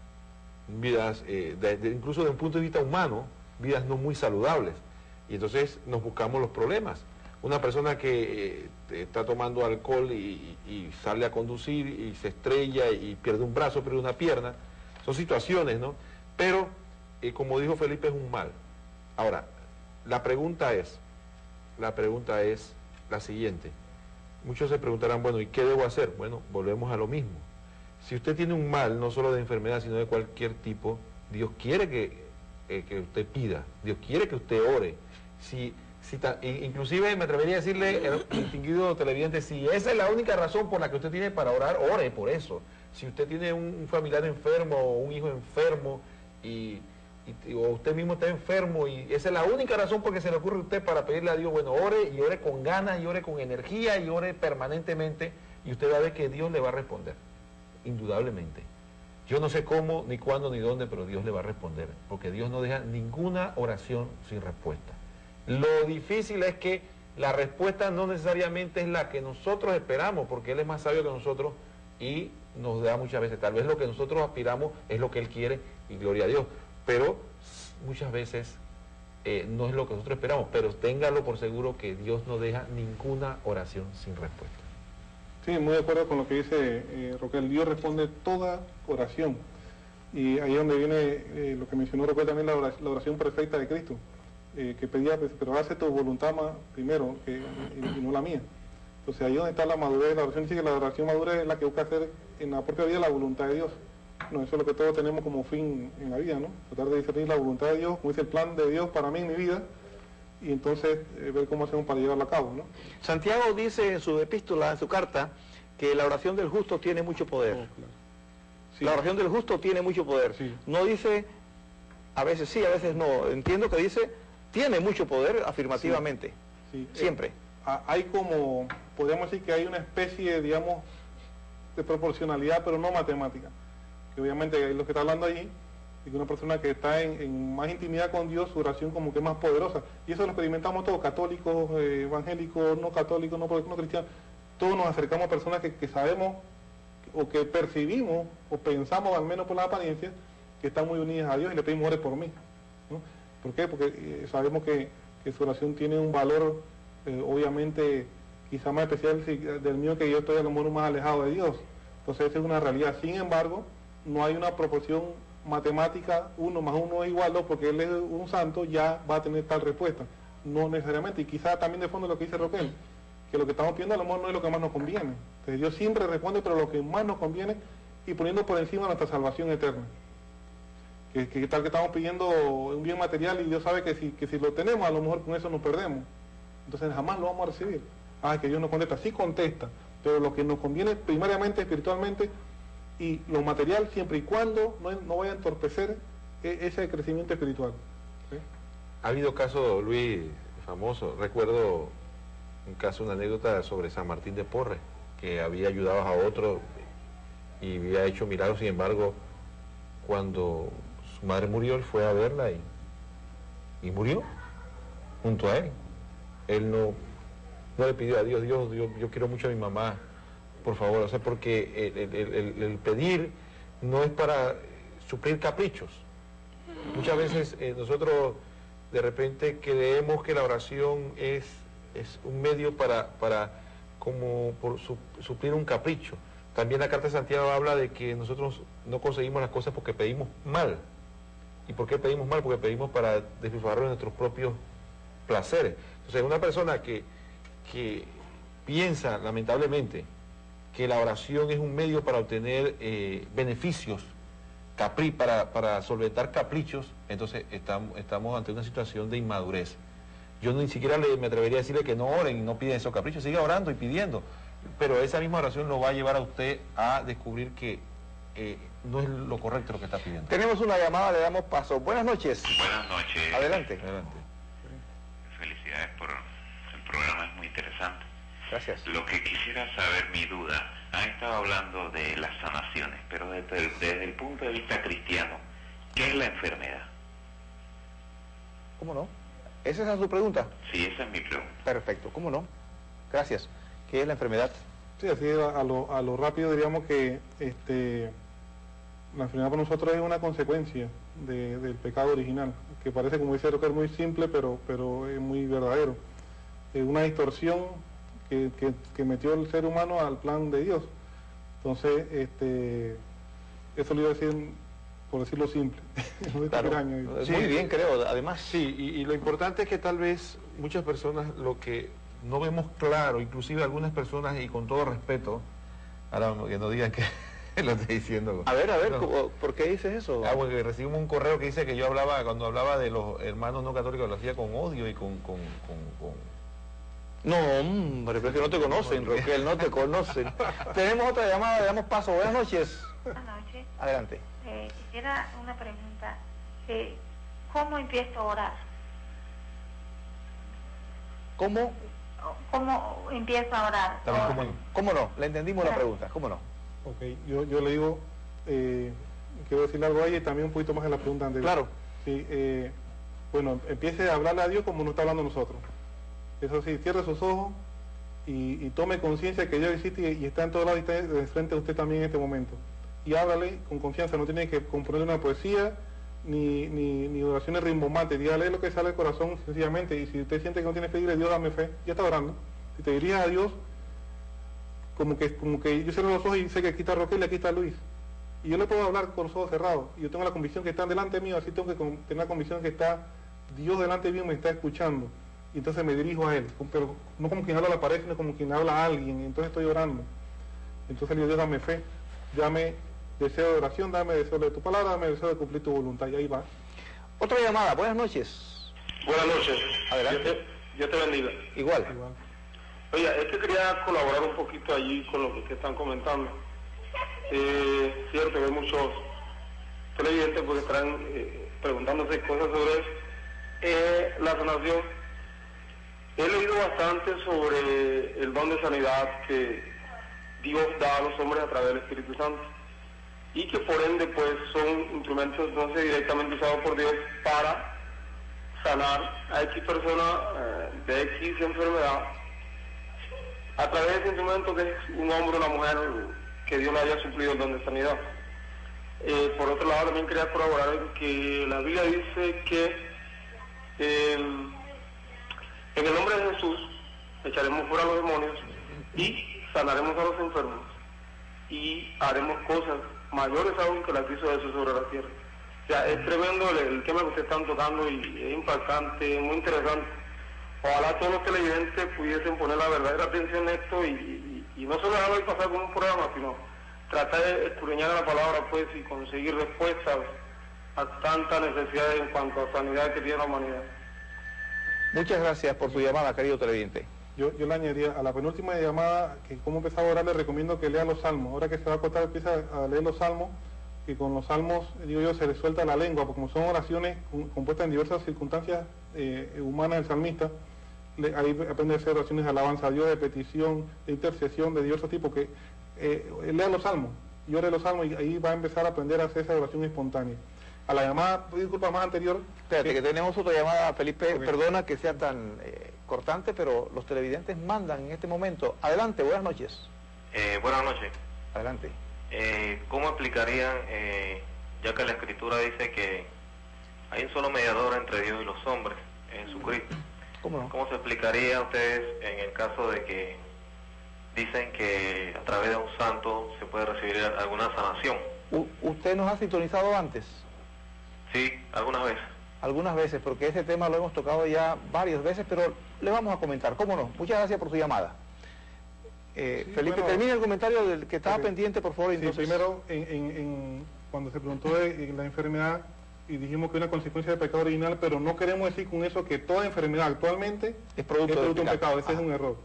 Speaker 3: vidas, incluso desde un punto de vista humano, vidas no muy saludables, y entonces nos buscamos los problemas. Una persona que está tomando alcohol y sale a conducir y se estrella y pierde un brazo, pierde una pierna, son situaciones, ¿no? Pero, como dijo Felipe, es un mal. Ahora, la pregunta es la siguiente. Muchos se preguntarán, bueno, ¿y qué debo hacer? Bueno, volvemos a lo mismo. Si usted tiene un mal, no solo de enfermedad, sino de cualquier tipo, Dios quiere que usted pida, Dios quiere que usted ore. Inclusive me atrevería a decirle, distinguido televidente, si esa es la única razón por la que usted tiene para orar, ore por eso. Si usted tiene un familiar enfermo o un hijo enfermo o usted mismo está enfermo y esa es la única razón por que se le ocurre a usted para pedirle a Dios, bueno, ore y ore con ganas y ore con energía y ore permanentemente y usted va a ver que Dios le va a responder, indudablemente. Yo no sé cómo, ni cuándo, ni dónde, pero Dios le va a responder, porque Dios no deja ninguna oración sin respuesta. Lo difícil es que la respuesta no necesariamente es la que nosotros esperamos, porque Él es más sabio que nosotros y nos da muchas veces, tal vez lo que nosotros aspiramos es lo que Él quiere y gloria a Dios, pero muchas veces no es lo que nosotros esperamos, pero téngalo por seguro que Dios no deja ninguna oración sin respuesta.
Speaker 2: Sí, muy de acuerdo con lo que dice Roquel. Dios responde toda oración. Y ahí es donde viene lo que mencionó Roquel también, la oración perfecta de Cristo, que pedía, pero hace tu voluntad primero y no la mía. Entonces ahí es donde está la madurez de la oración. Dice que la oración madura es la que busca hacer en la propia vida la voluntad de Dios. No, eso es lo que todos tenemos como fin en la vida, ¿no? Tratar de discernir la voluntad de Dios, como dice el plan de Dios para mí en mi vida, y entonces ver cómo hacemos para llevarla a cabo, ¿no?
Speaker 1: Santiago dice en su epístola, en su carta, que la oración del justo tiene mucho poder.
Speaker 2: Oh, claro. Sí.
Speaker 1: La oración del justo tiene mucho poder.
Speaker 2: Sí.
Speaker 1: No dice, a veces sí, a veces no. Entiendo que dice, tiene mucho poder afirmativamente.
Speaker 2: Sí.
Speaker 1: Siempre.
Speaker 2: Hay como, podríamos decir que hay una especie, digamos, de proporcionalidad, pero no matemática. Que obviamente lo que está hablando allí, y que una persona que está en más intimidad con Dios, su oración como que es más poderosa. Y eso lo experimentamos todos, católicos, evangélicos, no católicos, no cristianos. Todos nos acercamos a personas que sabemos o que percibimos o pensamos, al menos por la apariencia, que están muy unidas a Dios y le pedimos ore por mí, ¿no? ¿Por qué? Porque sabemos que su oración tiene un valor, obviamente, quizá más especial del mío, que yo estoy a lo mejor más alejado de Dios. Entonces esa es una realidad. Sin embargo, no hay una proporción matemática, 1 más 1 es igual 2, porque Él es un santo, ya va a tener tal respuesta. No necesariamente. Y quizá también de fondo lo que dice Roquel, que lo que estamos pidiendo a lo mejor no es lo que más nos conviene. Entonces Dios siempre responde, pero lo que más nos conviene, y poniendo por encima nuestra salvación eterna. Que tal que estamos pidiendo un bien material y Dios sabe que si lo tenemos, a lo mejor con eso nos perdemos. Entonces jamás lo vamos a recibir. Que Dios nos contesta. Sí contesta, pero lo que nos conviene primariamente, espiritualmente, y lo material, siempre y cuando no vaya a entorpecer ese crecimiento espiritual. ¿Sí?
Speaker 3: Ha habido casos, Luis, famosos. Recuerdo un caso, una anécdota sobre San Martín de Porres, que había ayudado a otro y había hecho milagros. Sin embargo, cuando su madre murió, él fue a verla y murió junto a él. Él no le pidió a Dios, yo quiero mucho a mi mamá, por favor, o sea, porque el pedir no es para suplir caprichos. Muchas veces nosotros de repente creemos que la oración es un medio para suplir un capricho. También la carta de Santiago habla de que nosotros no conseguimos las cosas porque pedimos mal. ¿Y por qué pedimos mal? Porque pedimos para despilfarrar nuestros propios placeres. Entonces, una persona que piensa, lamentablemente, que la oración es un medio para obtener beneficios, para solventar caprichos, entonces estamos ante una situación de inmadurez. Yo ni siquiera me atrevería a decirle que no oren y no piden esos caprichos, siga orando y pidiendo, pero esa misma oración lo va a llevar a usted a descubrir que no es lo correcto lo que está pidiendo.
Speaker 1: Tenemos una llamada, le damos paso. Buenas noches.
Speaker 4: Buenas noches.
Speaker 1: Adelante.
Speaker 3: Adelante.
Speaker 4: Felicidades por el programa, es muy interesante.
Speaker 1: Gracias.
Speaker 4: Lo que quisiera saber, mi duda, han estado hablando de las sanaciones, pero desde el punto de vista cristiano, ¿qué es la enfermedad?
Speaker 1: ¿Cómo no? ¿Esa es su pregunta?
Speaker 4: Sí, esa es mi pregunta.
Speaker 1: Perfecto, ¿cómo no? Gracias. ¿Qué es la enfermedad?
Speaker 2: Sí, así a lo rápido diríamos que la enfermedad para nosotros es una consecuencia del pecado original, que parece, como dice Roquel, muy simple, pero es muy verdadero. Es una distorsión que metió el ser humano al plan de Dios. Entonces, eso lo iba a decir, por decirlo simple.
Speaker 1: Claro.
Speaker 3: Sí,
Speaker 1: muy bien, creo, además.
Speaker 3: Sí, y lo importante es que tal vez muchas personas lo que no vemos claro, inclusive algunas personas, y con todo respeto, ahora que no digan que lo estoy diciendo.
Speaker 1: A ver,
Speaker 3: no.
Speaker 1: ¿por qué dices eso?
Speaker 3: Porque recibimos un correo que dice que yo cuando hablaba de los hermanos no católicos, lo hacía con odio y con...
Speaker 1: No, hombre, pero es que no te conocen, Roquel, no te conocen. Tenemos otra llamada, le damos paso. Buenas noches.
Speaker 5: Buenas noches.
Speaker 1: Adelante.
Speaker 5: Quisiera una pregunta. ¿Cómo empiezo a orar?
Speaker 1: ¿Cómo?
Speaker 5: ¿Cómo empiezo a orar?
Speaker 1: ¿Cómo no? Le entendimos la pregunta, ¿cómo no?
Speaker 2: Ok, yo le digo, quiero decirle algo ahí y también un poquito más en la pregunta anterior.
Speaker 1: Claro.
Speaker 2: Sí, bueno, empiece a hablarle a Dios como nos está hablando a nosotros. Eso sí, cierre sus ojos y tome conciencia que Dios existe y está en todos lados y está de frente a usted también en este momento. Y háblale con confianza, no tiene que componer una poesía ni oraciones rimbombantes, dígale lo que sale del corazón sencillamente. Y si usted siente que no tiene fe, dile: Dios, dame fe, ya está orando. Si te diriges a Dios, como que yo cierro los ojos y sé que aquí está Roquel y aquí está Luis. Y yo le puedo hablar con los ojos cerrados. Y yo tengo la convicción que están delante mío, así tengo que tener la convicción que está Dios delante mío, me está escuchando. Y entonces me dirijo a Él, pero no como quien habla a la pared, sino como quien habla a alguien. Y entonces estoy orando. Entonces le digo: Dios, dame fe, dame deseo de oración, dame deseo de tu palabra, dame deseo de cumplir tu voluntad. Y ahí va.
Speaker 1: Otra llamada, buenas noches.
Speaker 6: Buenas noches.
Speaker 1: Adelante.
Speaker 6: Dios te bendiga.
Speaker 1: Igual.
Speaker 6: Oye, es que quería colaborar un poquito allí con lo que ustedes están comentando. Cierto, hay muchos televidentes porque estarán preguntándose cosas sobre la sanación. He leído bastante sobre el don de sanidad que Dios da a los hombres a través del Espíritu Santo y que por ende pues son instrumentos entonces directamente usados por Dios para sanar a X persona de X enfermedad a través de ese instrumento que es un hombre o una mujer que Dios le haya suplido el don de sanidad. Por otro lado también quería corroborar que la Biblia dice que en el nombre de Jesús echaremos fuera a los demonios y sanaremos a los enfermos y haremos cosas mayores aún que las que hizo Jesús sobre la tierra. O sea, es tremendo el tema que ustedes están tocando y es impactante, muy interesante. Ojalá todos los televidentes pudiesen poner la verdadera atención en esto y no solo dejarlo de pasar con un programa, sino tratar de escudriñar la palabra pues y conseguir respuestas a tantas necesidades en cuanto a sanidad que tiene la humanidad.
Speaker 1: Muchas gracias por su llamada, querido televidente.
Speaker 2: Yo le añadiría a la penúltima llamada que como empezaba a orar le recomiendo que lea los salmos. Ahora que se va a acostar empieza a leer los salmos, y con los salmos, digo yo, se le suelta la lengua, porque como son oraciones compuestas en diversas circunstancias humanas del salmista, ahí aprende a hacer oraciones de alabanza a Dios, de petición, de intercesión, de diversos tipos, que lea los salmos, y ore los salmos, y ahí va a empezar a aprender a hacer esa oración espontánea. A la llamada, disculpa, más anterior...
Speaker 1: Espérate, que tenemos otra llamada, Felipe.
Speaker 2: Okay.
Speaker 1: Perdona que sea tan cortante, pero los televidentes mandan en este momento. Adelante, buenas noches.
Speaker 7: Buenas noches.
Speaker 1: Adelante.
Speaker 7: ¿Cómo explicarían, ya que la Escritura dice que hay un solo mediador entre Dios y los hombres, Jesucristo?
Speaker 1: ¿Cómo no?
Speaker 7: ¿Cómo se explicaría a ustedes en el caso de que dicen que a través de un santo se puede recibir alguna sanación?
Speaker 1: ¿Usted nos ha sintonizado antes?
Speaker 7: Sí, algunas veces.
Speaker 1: Algunas veces, porque ese tema lo hemos tocado ya varias veces, pero le vamos a comentar, ¿cómo no? Muchas gracias por su llamada. Felipe,
Speaker 2: bueno,
Speaker 1: termina el comentario del que estaba
Speaker 2: okay.
Speaker 1: pendiente, por favor.
Speaker 2: Sí,
Speaker 1: Entonces...
Speaker 2: primero, cuando se preguntó de la enfermedad, y dijimos que es una consecuencia del pecado original, pero no queremos decir con eso que toda enfermedad actualmente
Speaker 1: es producto
Speaker 2: de un pecado. Ese
Speaker 1: Ajá.
Speaker 2: es un error.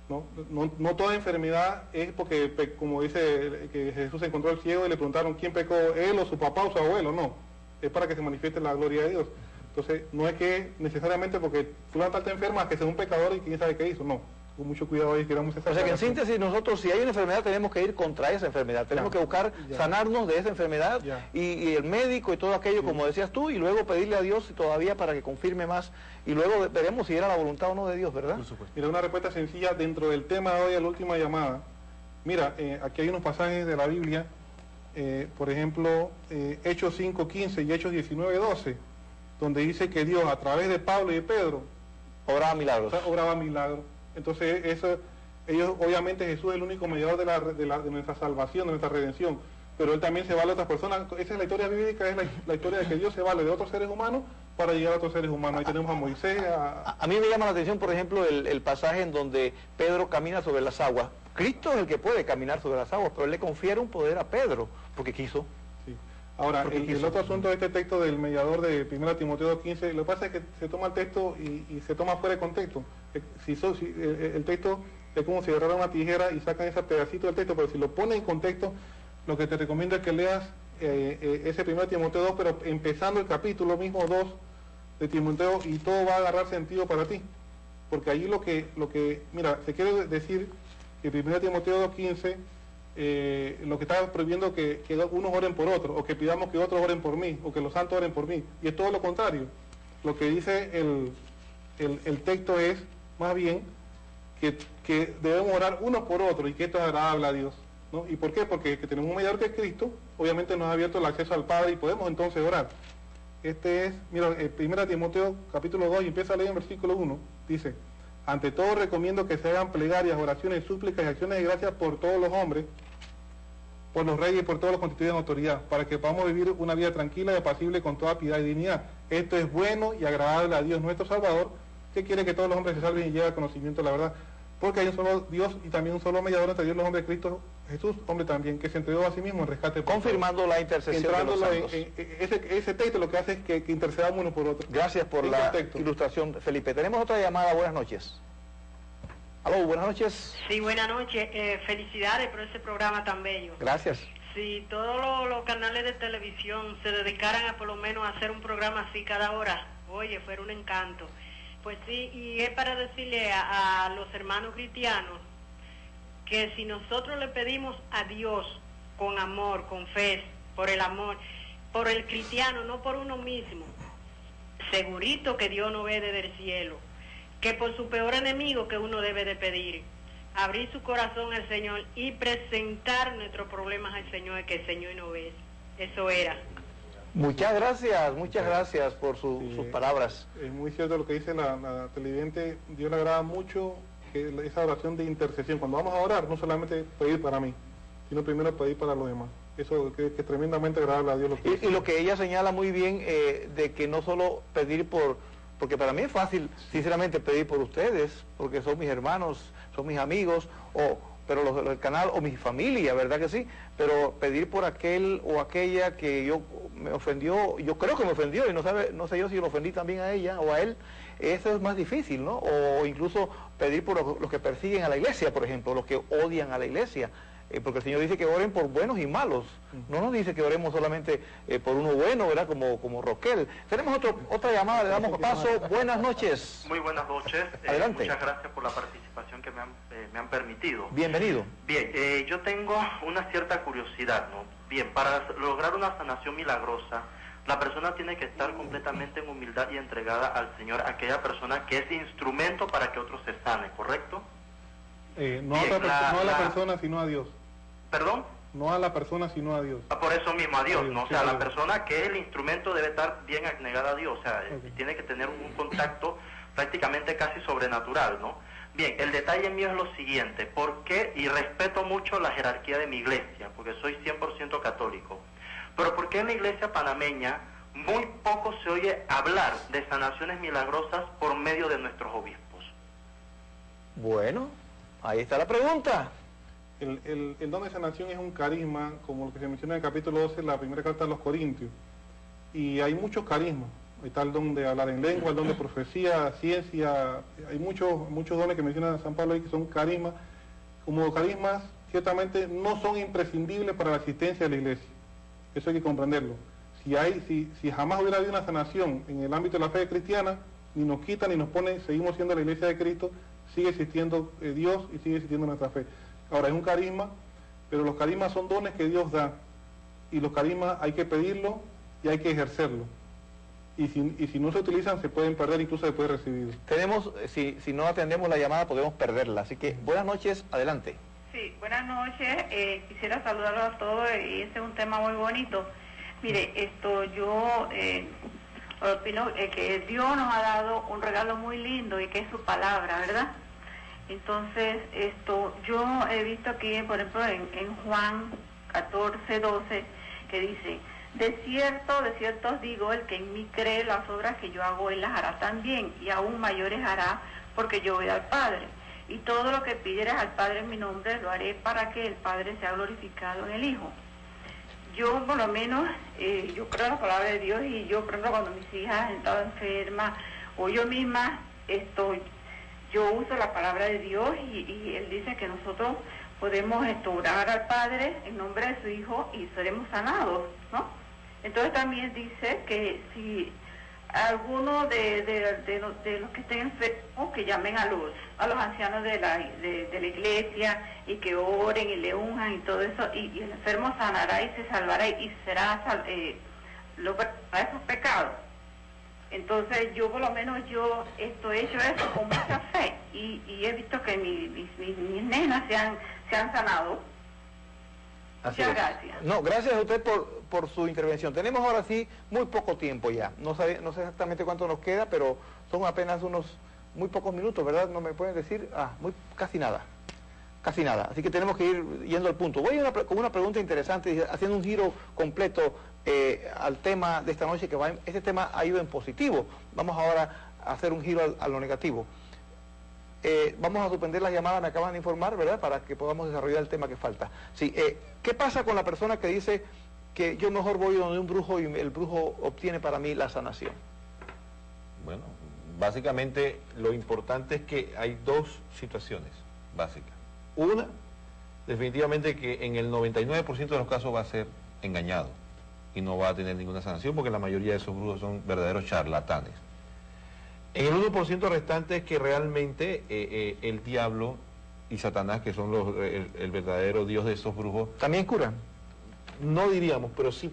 Speaker 2: No toda enfermedad es porque, como dice que Jesús encontró al ciego y le preguntaron quién pecó, él o su papá o su abuelo, no. Es para que se manifieste la gloria de Dios. Entonces, no es que necesariamente porque fulano está enferma, que sea un pecador y quién sabe qué hizo, no. Con mucho cuidado ahí, queramos esa
Speaker 1: O sea que en
Speaker 2: aclaración.
Speaker 1: síntesis nosotros, si hay una enfermedad, tenemos que ir contra esa enfermedad, tenemos que buscar sanarnos de esa enfermedad y el médico y todo aquello, como decías tú, y luego pedirle a Dios todavía para que confirme más, y luego veremos si era la voluntad o no de Dios, ¿verdad?
Speaker 2: Por supuesto. Mira, una respuesta sencilla dentro del tema de hoy, a la última llamada. Mira, aquí hay unos pasajes de la Biblia, por ejemplo, Hechos 5:15 y Hechos 19:12, donde dice que Dios a través de Pablo y de Pedro
Speaker 1: obraba milagros.
Speaker 2: Obraba milagros. Entonces, ellos, obviamente Jesús es el único mediador de nuestra salvación, de nuestra redención, pero Él también se vale de otras personas. Esa es la historia bíblica, es la historia de que Dios se vale de otros seres humanos para llegar a otros seres humanos. Ahí tenemos a Moisés,
Speaker 1: A mí me llama la atención, por ejemplo, el pasaje en donde Pedro camina sobre las aguas. Cristo es el que puede caminar sobre las aguas, pero Él le confiere un poder a Pedro, porque quiso.
Speaker 2: Sí. Ahora, el otro asunto de este texto del mediador de 1 Timoteo 2:15, lo que pasa es que se toma el texto y se toma fuera de contexto. El texto es como si agarrara una tijera y sacan ese pedacito del texto, pero si lo pones en contexto, lo que te recomiendo es que leas ese 1 Timoteo 2, pero empezando el capítulo mismo 2 de Timoteo, y todo va a agarrar sentido para ti. Porque allí lo que mira, se quiere decir que 1 Timoteo 2:15, lo que está prohibiendo que unos oren por otros, o que pidamos que otros oren por mí, o que los santos oren por mí, y es todo lo contrario. Lo que dice el texto es más bien que debemos orar uno por otro y que esto es agradable a Dios, ¿no? ¿Y por qué? Porque que tenemos un mediador que es Cristo, obviamente nos ha abierto el acceso al Padre y podemos entonces orar. Este es, mira, 1 Timoteo capítulo 2, y empieza a leer en versículo 1, dice: ante todo recomiendo que se hagan plegarias, oraciones, súplicas y acciones de gracias por todos los hombres, por los reyes y por todos los constituidos en autoridad, para que podamos vivir una vida tranquila y apacible con toda piedad y dignidad. Esto es bueno y agradable a Dios nuestro Salvador, que quiere que todos los hombres se salven y lleguen al conocimiento de la verdad. Porque hay un solo Dios y también un solo mediador entre Dios y los hombres, Cristo Jesús, hombre también, que se entregó a sí mismo en rescate.
Speaker 1: Confirmando la intercesión de los santos.
Speaker 2: Ese texto lo que hace es que intercedamos uno por otro.
Speaker 1: Gracias por la ilustración, Felipe. Tenemos otra llamada. Buenas noches. Aló, buenas noches.
Speaker 8: Sí, buenas noches. Felicidades por ese programa tan bello.
Speaker 1: Gracias.
Speaker 8: Si todos los canales de televisión se dedicaran a por lo menos a hacer un programa así cada hora, oye, fuera un encanto. Pues sí, y es para decirle a los hermanos cristianos que si nosotros le pedimos a Dios con amor, con fe, por el amor, por el cristiano, no por uno mismo, segurito que Dios nos ve desde el cielo, que por su peor enemigo que uno debe de pedir, abrir su corazón al Señor y presentar nuestros problemas al Señor, que el Señor nos ve. Eso era.
Speaker 1: Muchas gracias por sus palabras.
Speaker 2: Es muy cierto lo que dice la televidente. Dios le agrada mucho esa oración de intercesión. Cuando vamos a orar, no solamente pedir para mí, sino primero pedir para los demás. Eso que es tremendamente agradable a Dios.
Speaker 1: Y lo que ella señala muy bien, de que no solo pedir porque para mí es fácil, sinceramente, pedir por ustedes, porque son mis hermanos, son mis amigos, pero los del canal o mi familia, ¿verdad que sí? Pero pedir por aquel o aquella que me ofendió, yo creo que me ofendió y no sé yo si lo ofendí también a ella o a él, eso es más difícil, ¿no? O incluso pedir por los que persiguen a la iglesia, por ejemplo, los que odian a la iglesia, porque el Señor dice que oren por buenos y malos, no nos dice que oremos solamente por uno bueno, ¿verdad? Como Roquel. Tenemos otra llamada, le damos paso. Buenas noches.
Speaker 9: Muy buenas noches.
Speaker 1: Adelante.
Speaker 9: Muchas gracias por la participación que me han permitido.
Speaker 1: Bienvenido.
Speaker 9: Bien, yo tengo una cierta curiosidad, ¿no? Bien, para lograr una sanación milagrosa, la persona tiene que estar completamente en humildad y entregada al Señor, aquella persona que es instrumento para que otro se sane, ¿correcto?
Speaker 2: No a la persona, sino a Dios.
Speaker 9: ¿Perdón?
Speaker 2: No a la persona, sino a Dios.
Speaker 9: Por eso mismo, a Dios, ¿no? O sea,
Speaker 2: sí,
Speaker 9: la persona que es el instrumento debe estar bien abnegada a Dios, o sea, tiene que tener un contacto prácticamente casi sobrenatural, ¿no? Bien, el detalle mío es lo siguiente: ¿por qué? Y respeto mucho la jerarquía de mi iglesia, porque soy 100% católico, pero ¿por qué en la iglesia panameña muy poco se oye hablar de sanaciones milagrosas por medio de nuestros obispos?
Speaker 1: Bueno, ahí está la pregunta.
Speaker 2: El don de sanación es un carisma, como lo que se menciona en el capítulo 12, la primera carta de los Corintios. Y hay muchos carismas. Ahí está el don de hablar en lengua, el don de profecía, ciencia. Hay muchos dones que menciona San Pablo ahí que son carismas. Como carismas, ciertamente no son imprescindibles para la existencia de la iglesia. Eso hay que comprenderlo. Si jamás hubiera habido una sanación en el ámbito de la fe cristiana, ni nos quita ni nos pone, seguimos siendo la iglesia de Cristo, sigue existiendo Dios y sigue existiendo nuestra fe. Ahora, es un carisma, pero los carismas son dones que Dios da, y los carismas hay que pedirlo y hay que ejercerlo. Y si no se utilizan, se pueden perder, incluso se puede recibir.
Speaker 1: Si no atendemos la llamada, podemos perderla. Así que, buenas noches, adelante.
Speaker 10: Sí, buenas noches. Quisiera saludarlos a todos, y ese es un tema muy bonito. Mire, yo opino que Dios nos ha dado un regalo muy lindo, y que es su palabra, ¿verdad? Entonces, yo he visto aquí, por ejemplo, en Juan 14:12, que dice: de cierto os digo, el que en mí cree, las obras que yo hago, él las hará también, y aún mayores hará, porque yo voy al Padre. Y todo lo que pidieres al Padre en mi nombre, lo haré para que el Padre sea glorificado en el Hijo. Yo, por lo menos, yo creo en la palabra de Dios, y yo, por ejemplo, cuando mis hijas han estado enfermas, o yo misma, yo uso la palabra de Dios, y Él dice que nosotros podemos orar al Padre en nombre de su Hijo y seremos sanados, ¿no? Entonces también dice que si alguno de los que estén enfermos, que llamen a los ancianos de la iglesia, y que oren y le unjan y todo eso, y el enfermo sanará y se salvará y será a esos pecados. Entonces yo, por lo menos, he hecho eso con mucha fe. y he visto que mis nenas se han sanado.
Speaker 1: Así
Speaker 10: Muchas
Speaker 1: es.
Speaker 10: gracias.
Speaker 1: No, gracias a usted por su intervención. Tenemos ahora sí muy poco tiempo ya. No sé exactamente cuánto nos queda, pero son apenas unos muy pocos minutos, ¿verdad? ¿No me pueden decir? Casi nada. Casi nada. Así que tenemos que ir yendo al punto. Voy con una pregunta interesante, haciendo un giro completo al tema de esta noche, este tema ha ido en positivo. Vamos ahora a hacer un giro a lo negativo. Vamos a suspender las llamadas, me acaban de informar, ¿verdad? Para que podamos desarrollar el tema que falta. Sí, ¿qué pasa con la persona que dice que yo mejor voy donde un brujo y el brujo obtiene para mí la sanación?
Speaker 3: Bueno, básicamente lo importante es que hay dos situaciones básicas. Una, definitivamente que en el 99% de los casos va a ser engañado y no va a tener ninguna sanación porque la mayoría de esos brujos son verdaderos charlatanes. En el 1% restante es que realmente el diablo y Satanás, que son el verdadero Dios de esos brujos...
Speaker 1: ¿También curan?
Speaker 3: No diríamos, pero sí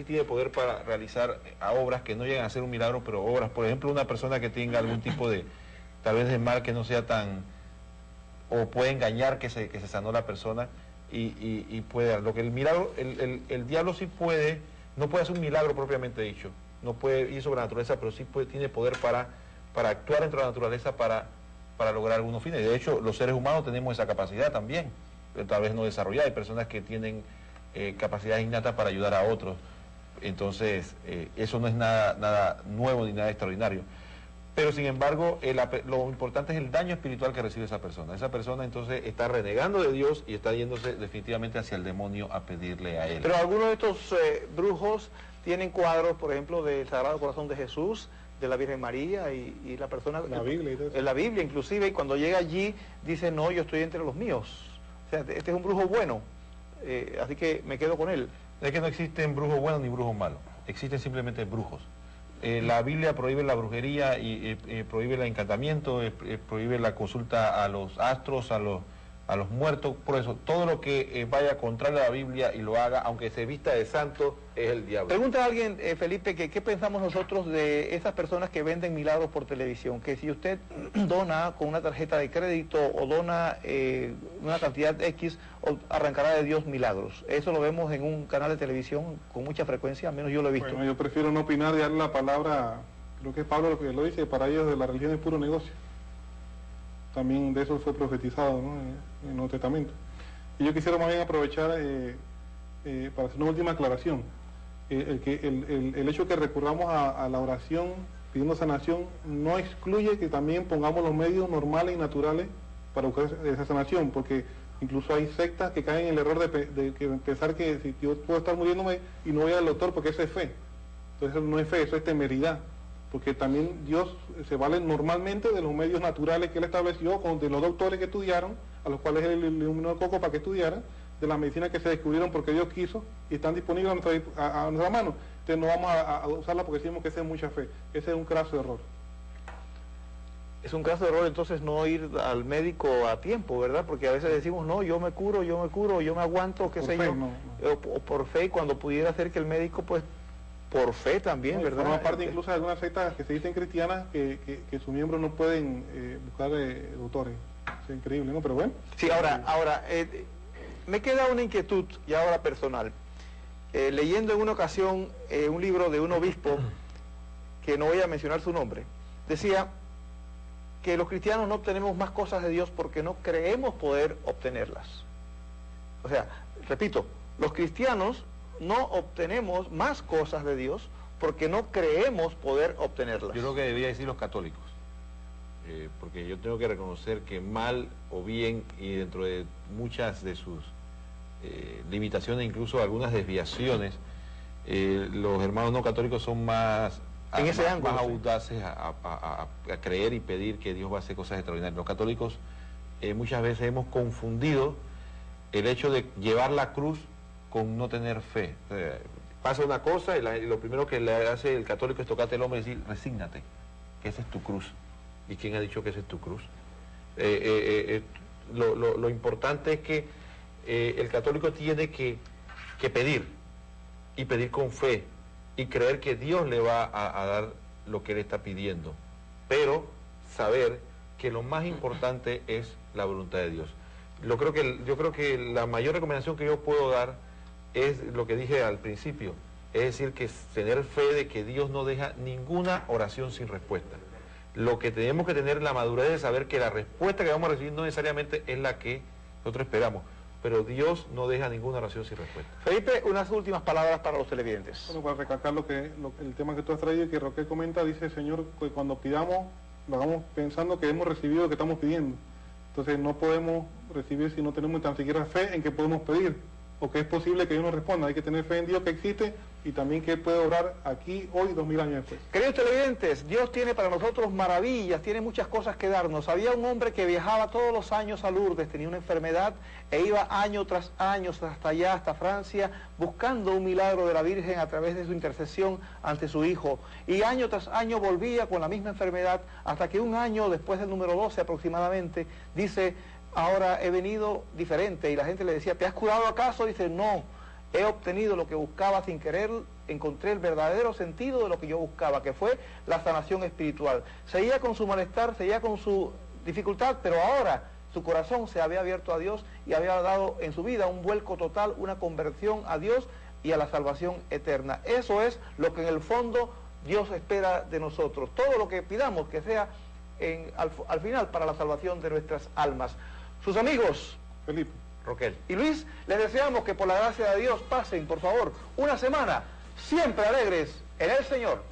Speaker 3: tiene poder para realizar obras que no llegan a ser un milagro, pero obras, por ejemplo, una persona que tenga algún tipo de, tal vez de mal que no sea tan... o puede engañar que se sanó la persona y puede... Lo que el milagro, el diablo sí puede, no puede hacer un milagro propiamente dicho, no puede ir sobre la naturaleza, pero sí tiene poder para actuar dentro de la naturaleza para lograr algunos fines. De hecho, los seres humanos tenemos esa capacidad también, tal vez no desarrollada. Hay personas que tienen capacidades innatas para ayudar a otros. Entonces, eso no es nada nuevo ni nada extraordinario. Pero, sin embargo, lo importante es el daño espiritual que recibe esa persona. Esa persona, entonces, está renegando de Dios y está yéndose definitivamente hacia el demonio a pedirle a él.
Speaker 1: Pero algunos de estos brujos tienen cuadros, por ejemplo, del Sagrado Corazón de Jesús, de la Virgen María y la persona...
Speaker 2: La Biblia y todo eso.
Speaker 1: En la Biblia inclusive, y cuando llega allí dice, no, yo estoy entre los míos. O sea, este es un brujo bueno, así que me quedo con él.
Speaker 3: Es que no existen brujos buenos ni brujos malos, existen simplemente brujos. La Biblia prohíbe la brujería y prohíbe el encantamiento, prohíbe la consulta a los astros, a los muertos. Por eso, todo lo que vaya contrario a la Biblia y lo haga, aunque se vista de santo, es el diablo.
Speaker 1: Pregunta a alguien, Felipe, que qué pensamos nosotros de esas personas que venden milagros por televisión, que si usted dona con una tarjeta de crédito o dona una cantidad X, arrancará de Dios milagros. Eso lo vemos en un canal de televisión con mucha frecuencia, al menos yo lo he visto.
Speaker 2: Bueno, yo prefiero no opinar y darle la palabra, creo que es Pablo lo que lo dice, para ellos de la religión es puro negocio. También de eso fue profetizado, ¿no?, en el Nuevo Testamento. Y yo quisiera más bien aprovechar para hacer una última aclaración. El hecho que recurramos a la oración pidiendo sanación no excluye que también pongamos los medios normales y naturales para buscar esa sanación, porque incluso hay sectas que caen en el error de pensar que si yo puedo estar muriéndome y no voy al doctor porque eso es fe. Entonces eso no es fe, eso es temeridad, porque también Dios se vale normalmente de los medios naturales que Él estableció, de los doctores que estudiaron, a los cuales Él iluminó el coco para que estudiaran, de las medicinas que se descubrieron porque Dios quiso y están disponibles a nuestra mano. Entonces no vamos a usarla porque decimos que esa es mucha fe. Ese es un craso error.
Speaker 1: Es un caso de error entonces no ir al médico a tiempo, ¿verdad? Porque a veces decimos, no, yo me curo, yo me aguanto, qué sé yo. O por fe, cuando pudiera ser que el médico, pues, por fe también, ¿verdad?
Speaker 2: Forma parte incluso de algunas sectas que se dicen cristianas que sus miembros no pueden buscar doctores. Es increíble, ¿no? Pero bueno.
Speaker 1: Sí, ahora me queda una inquietud, y ahora personal. Leyendo en una ocasión un libro de un obispo, que no voy a mencionar su nombre, decía que los cristianos no obtenemos más cosas de Dios porque no creemos poder obtenerlas. O sea, repito, los cristianos no obtenemos más cosas de Dios porque no creemos poder obtenerlas.
Speaker 3: Yo creo que debería decir los católicos, porque yo tengo que reconocer que mal o bien, y dentro de muchas de sus limitaciones, incluso algunas desviaciones, los hermanos no católicos son más audaces a creer y pedir que Dios va a hacer cosas extraordinarias. Los católicos muchas veces hemos confundido el hecho de llevar la cruz con no tener fe. Pasa una cosa y lo primero que le hace el católico es tocarte el hombro y decir, resígnate, que esa es tu cruz. ¿Y quién ha dicho que esa es tu cruz? Lo importante es que el católico tiene que pedir, y pedir con fe, y creer que Dios le va a dar lo que él está pidiendo, pero saber que lo más importante es la voluntad de Dios. Yo creo que la mayor recomendación que yo puedo dar es lo que dije al principio, es decir, que tener fe de que Dios no deja ninguna oración sin respuesta. Lo que tenemos que tener la madurez de saber que la respuesta que vamos a recibir no necesariamente es la que nosotros esperamos, pero Dios no deja ninguna oración sin respuesta.
Speaker 1: Felipe, unas últimas palabras para los televidentes.
Speaker 2: Bueno, para recalcar el tema que tú has traído y que Roque comenta, dice el Señor que cuando pidamos, lo hagamos pensando que hemos recibido lo que estamos pidiendo. Entonces no podemos recibir si no tenemos tan siquiera fe en que podemos pedir, o que es posible que Dios nos responda. Hay que tener fe en Dios que existe y también que Él puede obrar aquí, hoy, 2000 años después.
Speaker 1: Queridos televidentes, Dios tiene para nosotros maravillas, tiene muchas cosas que darnos. Había un hombre que viajaba todos los años a Lourdes, tenía una enfermedad e iba año tras año hasta allá, hasta Francia, buscando un milagro de la Virgen a través de su intercesión ante su hijo. Y año tras año volvía con la misma enfermedad, hasta que un año después del número 12 aproximadamente, dice: ahora he venido diferente. Y la gente le decía: ¿te has curado acaso? Dice: no, he obtenido lo que buscaba sin querer, encontré el verdadero sentido de lo que yo buscaba, que fue la sanación espiritual. Seguía con su malestar, seguía con su dificultad, pero ahora su corazón se había abierto a Dios y había dado en su vida un vuelco total, una conversión a Dios y a la salvación eterna. Eso es lo que en el fondo Dios espera de nosotros. Todo lo que pidamos que sea al final para la salvación de nuestras almas. Sus amigos
Speaker 2: Felipe,
Speaker 3: Roquel
Speaker 1: y Luis, les deseamos que por la gracia de Dios pasen, por favor, una semana siempre alegres en el Señor.